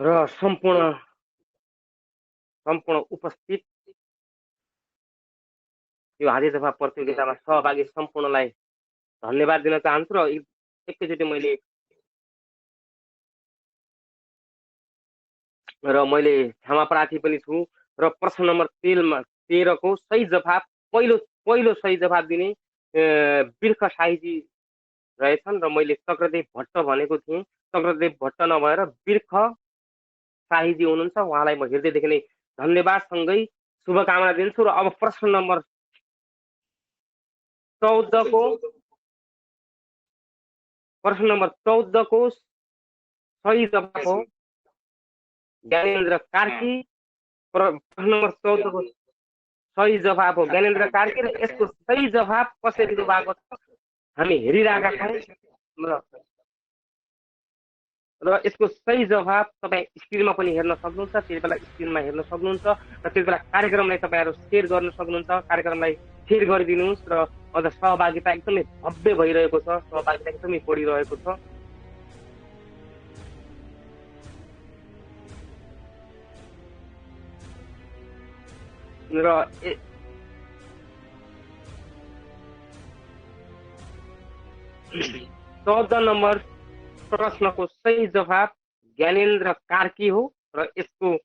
A: र सम्पूर्ण उपस्थित यो हाते दफा प्रतियोगितामा सहभागी सम्पूर्णलाई धन्यवाद दिन चाहन्छु र एकैचोटि मैले क्षमा प्रार्थी पनि छु र प्रश्न नम्बर 13 को सही जवाब पहिलो सही जवाब दिने बिर्ख शाहीजी रहेछन् र मैले चक्रदेव भट्ट भनेको थिएँ। चक्रदेव भट्ट नभएर बिर्ख शाहीजी हुनुहुन्छ। उहाँलाई म हृदयदेखि नै धन्यवाद सँगै शुभकामना दिन्छु। र अब प्रश्न नम्बर 14 को सही जवाब हो ज्ञानेन्द्र कार्की। प्रश्न नम्बर 14 को सही जवाब हो ज्ञानेन्द्र कार्की र यसको सही जवाब कसरी दिनुभएको छ हामी हेरिरहेका छौँ र यसको सही जवाब तपाईँ स्क्रिनमा पनि हेर्न सक्नुहुन्छ। त्यति बेला स्क्रिनमा हेर्न सक्नुहुन्छ र त्यति बेला कार्यक्रमलाई तपाईँहरू सेयर गर्न सक्नुहुन्छ। कार्यक्रमलाई सेयर गरिदिनुहोस् र अझ सहभागिता एकदमै भव्य भइरहेको छ, सहभागिता एकदमै बढिरहेको छ। र 14 नम्बर प्रश्नको सही जवाब ज्ञानेन्द्र कार्की हो र यसको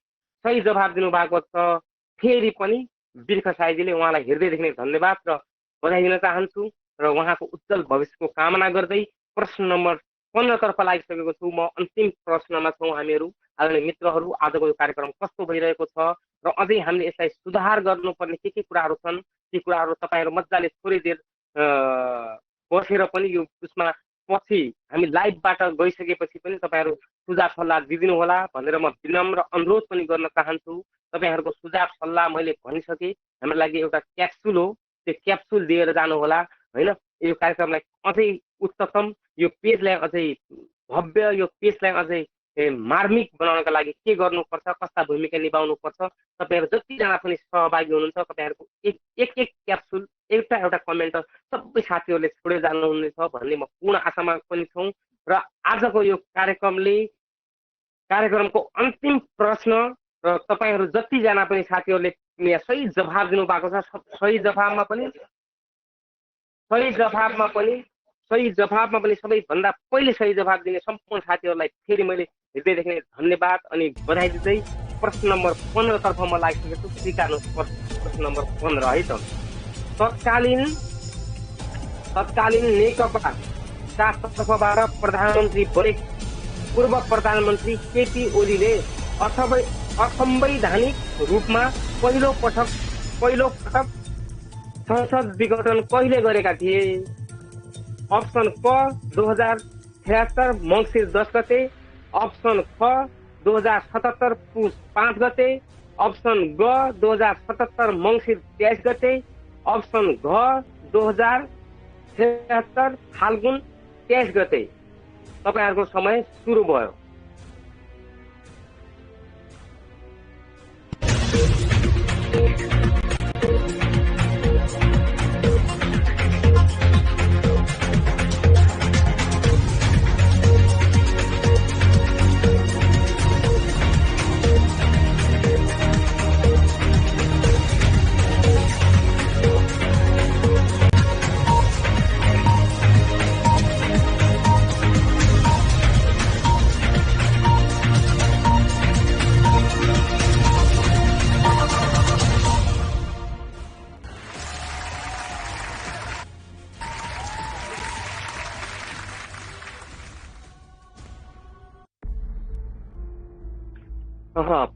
A: सही जवाब दिनुभएको छ फेरि पनि बिर्ख शाहीजीले। उहाँलाई हृदयदेखि नै धन्यवाद र बधाई दिन चाहन्छु र उहाँको उज्जवल भविष्यको कामना गर्दै प्रश्न नम्बर 15 तर्फ लागिसकेको छु। म अन्तिम प्रश्नमा छौँ हामीहरू। आदरणीय मित्रहरू, आजको यो कार्यक्रम कस्तो भइरहेको छ र अझै हामीले यसलाई सुधार गर्नुपर्ने के कुराहरू छन् ती कुराहरू तपाईँहरू मजाले थोरै देर बसेर पनि यो उसमा पछि हामी लाइभबाट गइसकेपछि पनि तपाईँहरू सुझाव सल्लाह दिदिनु होला भनेर म विनम्र अनुरोध पनि गर्न चाहन्छु। तपाईँहरूको सुझाव सल्लाह मैले भनिसकेँ, हाम्रो लागि एउटा क्याप्सुल हो, त्यो क्याप्सुल दिएर जानु होला होइन। यो कार्यक्रमलाई अझै उच्चतम, यो पेजलाई अझै भव्य, यो पेजलाई अझै मार्मिक बनाउनका लागि के गर्नुपर्छ, कस्ता भूमिका निभाउनुपर्छ, तपाईँहरू जतिजना पनि सहभागी हुनुहुन्छ तपाईँहरूको एक क्याप्सुल एउटा कमेन्ट सब सबै साथीहरूले छोडेर जानुहुनेछ भन्ने म पूर्ण आशामा पनि छौँ। र आजको यो कार्यक्रमको अन्तिम प्रश्न र तपाईँहरू जतिजना पनि साथीहरूले यहाँ सही जवाब दिनुभएको छ, सही जवाबमा पनि सबैभन्दा पहिले सही जवाब दिने सम्पूर्ण साथीहरूलाई फेरि मैले हृदयदेखि धन्यवाद अनि बधाई दिँदै प्रश्न नम्बर 15 तर्फ म लागिसकेको छु। स्वीकार्नुहोस् प्रश्न नम्बर 15 है त। तत्कालीन नेकपाका तर्फबाट प्रधानमन्त्री बने पूर्व प्रधानमन्त्री केपी ओलीले असंवैधानिक रूपमा पहिलो पटक संसद विघटन कहिले गरेका थिए? अप्सन क 2076 मङ्सिर 10 गते, अप्सन ख 2077 पुस 5 गते, अप्सन ग 2077 मङ्सिर 23 गते, अप्सन घ 2076 फाल्गुन 23 गते। तपाईहरुको समय सुरु भयो।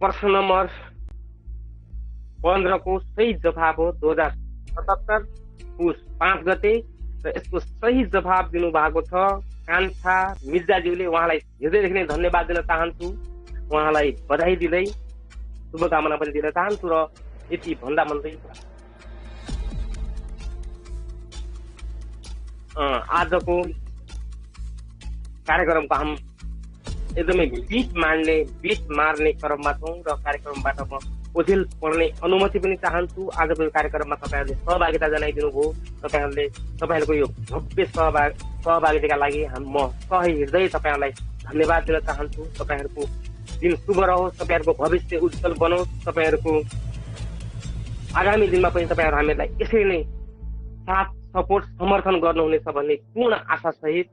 A: प्रश्न नम्बर 15 को सही जवाब हो 2077 पुस 5 गते र यसको सही जवाब दिनु भएको छ कान्छा मिर्जाज्यूले। उहाँलाई हृदयदेखि नै धन्यवाद दिन चाहन्छु, उहाँलाई बधाई दिँदै शुभकामना पनि दिन चाहन्छु। र यति भन्दा भन्दै आजको कार्यक्रमको हम एकदमै बिट मार्ने क्रममा छौँ र कार्यक्रमबाट म ओझेल पढ्ने अनुमति पनि चाहन्छु। आजको यो कार्यक्रममा तपाईँहरूले सहभागिता जनाइदिनु भयो। तपाईँहरूको यो भव्य सहभागिताका लागि म सही हृदय तपाईँहरूलाई धन्यवाद दिन चाहन्छु। तपाईँहरूको दिन शुभ रहोस्, तपाईँहरूको भविष्य उज्जवल बनोस्, तपाईँहरूको आगामी दिनमा पनि तपाईँहरू हामीलाई यसरी नै साथ सपोर्ट समर्थन गर्नुहुनेछ भन्ने पूर्ण आशासहित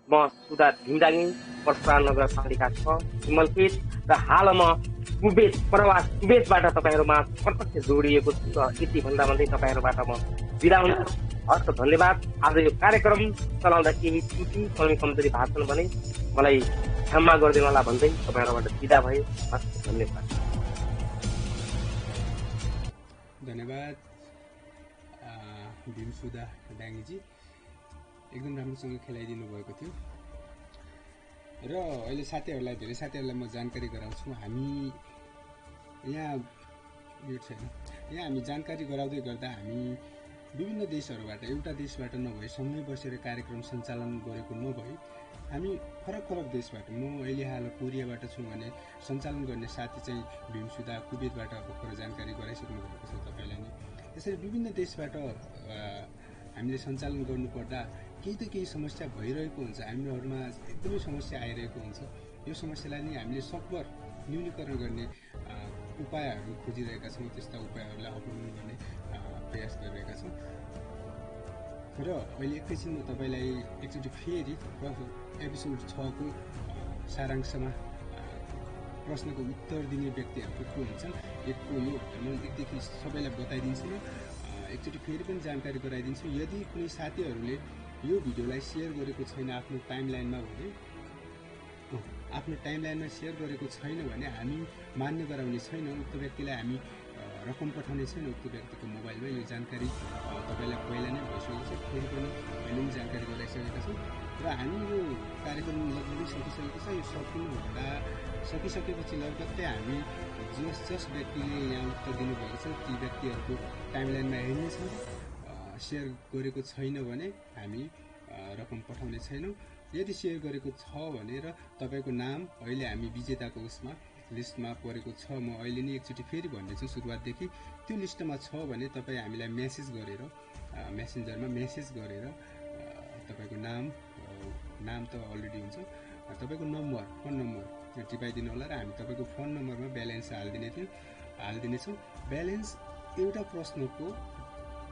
A: म सुधा ढिमडाङ्गी परशुराम नगरपालिका 6 सिमलखेत र हाल म कुवेतबाट तपाईँहरूमा प्रत्यक्ष जोडिएको छु। र यति भन्दा भन्दै तपाईँहरूबाट म बिदा हुन्छु। हस्, धन्यवाद। आज यो कार्यक्रम चलाउँदा केही त्रुटि कमी कमजोरी भाषण भने मलाई क्षमा गरिदिनु होला भन्दै तपाईँहरूबाट बिदा भए। हस्, धन्यवाद।
B: धन्यवाद भीमसुधा डाङ्गीजी, एकदम राम्रोसँग खेलाइदिनु भएको थियो। र अहिले धेरै साथीहरूलाई म जानकारी गराउँछु। हामी हामी जानकारी गराउँदै गर्दा हामी विभिन्न देशहरूबाट, एउटा देशबाट नभई सँगै बसेर कार्यक्रम सञ्चालन गरेको नभई हामी फरक देशबाट, म अहिले हाल कोरियाबाट छु भने सञ्चालन गर्ने साथी चाहिँ भीमसुधा कुवेतबाट भर्खर जानकारी गराइसक्नु भएको छ तपाईँलाई नै। त्यसरी विभिन्न देशबाट हामीले सञ्चालन गर्नुपर्दा केही समस्या भइरहेको हुन्छ, हामीहरूमा एकदमै समस्या आइरहेको हुन्छ। यो समस्यालाई नै हामीले सकभर न्यूनीकरण गर्ने उपायहरू खोजिरहेका छौँ, त्यस्ता उपायहरूलाई अपनाउनु गर्ने प्रयास गरिरहेका छौँ। र अहिले एकैछिनमा तपाईँलाई एकचोटि फेरि एपिसोड 6 को सारांशमा प्रश्नको उत्तर दिने व्यक्तिहरू को हुन्छन् एकको यो म एकदेखि सबैलाई बताइदिन्छु। एकचोटि फेरि पनि जानकारी गराइदिन्छु। यदि कुनै साथीहरूले यो भिडियोलाई सेयर गरेको छैन आफ्नो टाइमलाइनमा सेयर गरेको छैन भने हामी मान्य गराउने छैनौँ। उक्त व्यक्तिलाई हामी रकम पठाउने छैनौँ। उक्त व्यक्तिको मोबाइलमा यो जानकारी तपाईँलाई पहिला नै भइसकेको छ, फेरि पनि अहिले पनि जानकारी गराइसकेका छौँ। र हामी यो कार्यक्रम लगभग सकिसकेको छ। यो सकिसकेपछि लगत्तै हामी जस व्यक्तिले यहाँ उत्तर दिनुभएको छ ती व्यक्तिहरूको टाइमलाइनमा हेर्नेछौँ। सेयर गरेको छैन भने हामी रकम पठाउने छैनौँ। यदि सेयर गरेको छ भने र तपाईँको नाम अहिले हामी विजेताको लिस्टमा परेको छ, म अहिले नै एकचोटि फेरि भन्नेछु सुरुवातदेखि, त्यो लिस्टमा छ भने तपाईँ हामीलाई मेसेज गरेर मेसेन्जरमा मेसेज गरेर तपाईँको नाम त अलरेडी हुन्छ, तपाईँको नम्बर, फोन नम्बर टिपाइदिनु होला र हामी तपाईँको फोन नम्बरमा ब्यालेन्स हालिदिनेछौँ। ब्यालेन्स एउटा प्रश्नको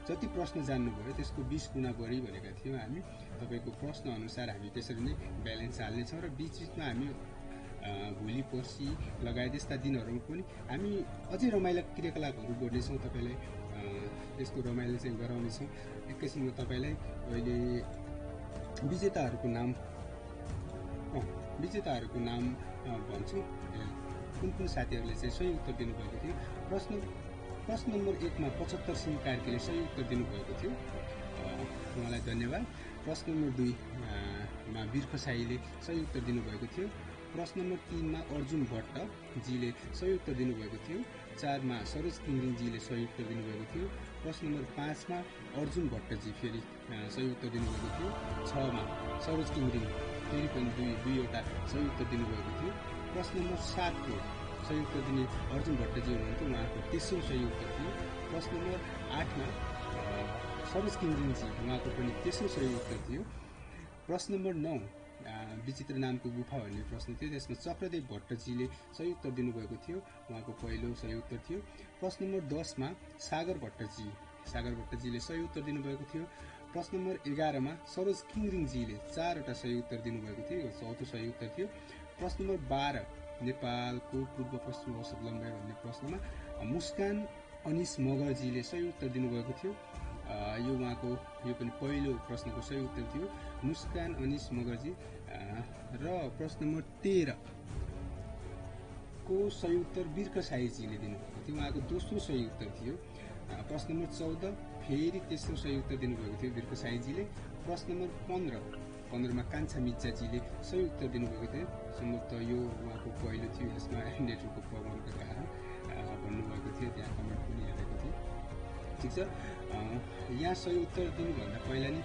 B: जति प्रश्न जान्नुभयो त्यसको 20 गुणा बढी भनेका थियौँ हामी। तपाईँको प्रश्न अनुसार हामी त्यसरी नै ब्यालेन्स हाल्नेछौँ र बिचमा हामी भोलि पर्सि लगायत यस्ता दिनहरूमा पनि हामी अझै रमाइला क्रियाकलापहरू गर्नेछौँ। तपाईँलाई यसको रमाइलो चाहिँ गराउनेछौँ। एकैछिनमा तपाईँलाई अहिले विजेताहरूको नाम भन्छु। कुन साथीहरूले चाहिँ सही उत्तर दिनुभएको थियो। प्रश्न नम्बर 1 मा 75 सिंह कार्कीले सही उत्तर दिनुभएको थियो, उहाँलाई धन्यवाद। प्रश्न नम्बर 2 मा बिर्ख साईले सही उत्तर दिनुभएको थियो। प्रश्न नम्बर 3 मा अर्जुन भट्टजीले सही उत्तर दिनुभएको थियो। 4 मा सरोज किङ्रिङजीले सही उत्तर दिनुभएको थियो। प्रश्न नम्बर 5 मा अर्जुन भट्टजी फेरि सही उत्तर दिनुभएको थियो। 6 मा सरोज किङ्रिङ फेरि पनि दुईवटा सही उत्तर दिनुभएको थियो। प्रश्न नम्बर 7 को सही उत्तर दिने अर्जुन भट्टजी हुनुहुन्थ्यो, उहाँको तेस्रो सही उत्तर थियो। प्रश्न नम्बर 8 मा सरोज किङ्रिङजी, उहाँको पनि तेस्रो सही उत्तर थियो। प्रश्न नम्बर 9 विचित्र नामको गुफा भन्ने प्रश्न थियो, त्यसमा चक्रदेव भट्टजीले सही उत्तर दिनुभएको थियो, उहाँको पहिलो सही उत्तर थियो। प्रश्न नम्बर 10 मा सागर भट्टजीले सही उत्तर दिनुभएको थियो। प्रश्न नम्बर 11 मा सरोज किङ्रिङजीले 4वटा सही उत्तर दिनुभएको थियो, यो चौथो सही उत्तर थियो। प्रश्न नम्बर 12 नेपालको पूर्व पश्चिम औसत लम्बाइ भन्ने प्रश्नमा मुस्कान अनिस मगरजीले सही उत्तर दिनुभएको थियो, यो उहाँको यो पनि पहिलो प्रश्नको सही उत्तर थियो, मुस्कान अनिस मगरजी। र प्रश्न नम्बर 13 को सही उत्तर बिर्ख साईजीले दिनुभएको थियो, उहाँको दोस्रो सही उत्तर थियो। प्रश्न नम्बर 14 फेरि तेस्रो सही उत्तर दिनुभएको थियो बिर्ख साईजीले। प्रश्न नम्बर 15 मा कान्छा मिर्जाजीले सही उत्तर दिनुभएको थियो, सम्भवतः यो उहाँको पहिलो थियो, यसमा नेटवर्कको प्रब्लमका कारण भन्नुभएको थियो, त्यहाँ कमेन्ट पनि हेरेको थियो। ठिक छ, यहाँ सही उत्तर दिनुभन्दा पहिला नि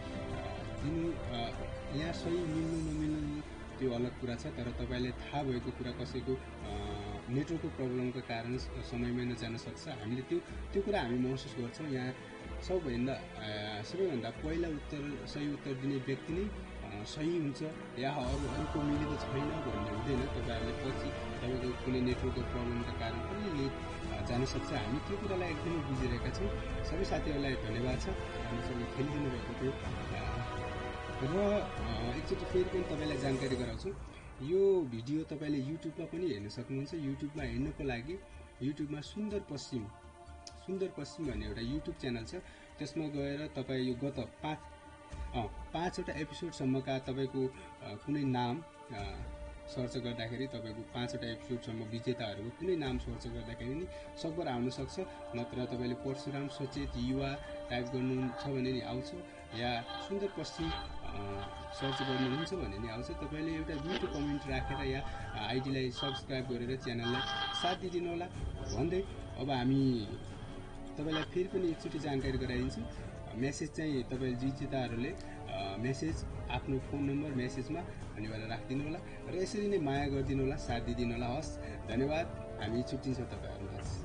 B: यहाँ सही मिल्नु नमिल्नु त्यो अलग कुरा छ, तर तपाईँलाई थाहा भएको कुरा कसैको नेटवर्कको प्रब्लमका कारण समयमै नजान सक्छ, हामीले त्यो कुरा हामी महसुस गर्छौँ। यहाँ सबैभन्दा पहिला सही उत्तर दिने व्यक्ति नै सही हुन्छ या अरूको मिलेको छैन भन्ने हुँदैन। तपाईँहरूले पछि तपाईँको कुनै नेटवर्कको प्रब्लमका कारण पनि लेट जान सक्छ, हामी त्यो कुरालाई एकदमै बुझिरहेका छौँ। सबै साथीहरूलाई धन्यवाद छ, राम्रोसँग खेलिदिनु भएको थियो। र एकचोटि फेरि पनि तपाईँलाई जानकारी गराउँछु, यो भिडियो तपाईँले युट्युबमा पनि हेर्न सक्नुहुन्छ। युट्युबमा हेर्नको लागि युट्युबमा सुन्दर पश्चिम भन्ने एउटा युट्युब च्यानल छ, त्यसमा गएर तपाईँ यो गत 5वटा एपिसोडसम्मका तपाईँको कुनै नाम सर्च गर्दाखेरि तपाईँको 5वटा एपिसोडसम्म विजेताहरूको कुनै नाम सर्च गर्दाखेरि नि सकभर आउन सक्छ। नत्र तपाईँले परशुराम सचेत युवा टाइप गर्नुहुन्छ भने नि आउँछ, या सुन्दर पश्चिम सर्च गर्नुहुन्छ भने नि आउँछ। तपाईँले एउटा मिठो कमेन्ट राखेर या आइडीलाई सब्सक्राइब गरेर च्यानललाई साथ दिइदिनु होला भन्दै अब हामी तपाईँलाई फेरि पनि एकचोटि जानकारी गराइदिन्छु। मेसेज चाहिँ तपाईँ विजेताहरूले मेसेज आफ्नो फोन नम्बर मेसेजमा अनिवार्य राखिदिनु होला र यसरी नै माया गरिदिनु होला, साथ दिइदिनु होला। हस्, धन्यवाद, हामी छुट्टिन्छौँ तपाईँहरूलाई।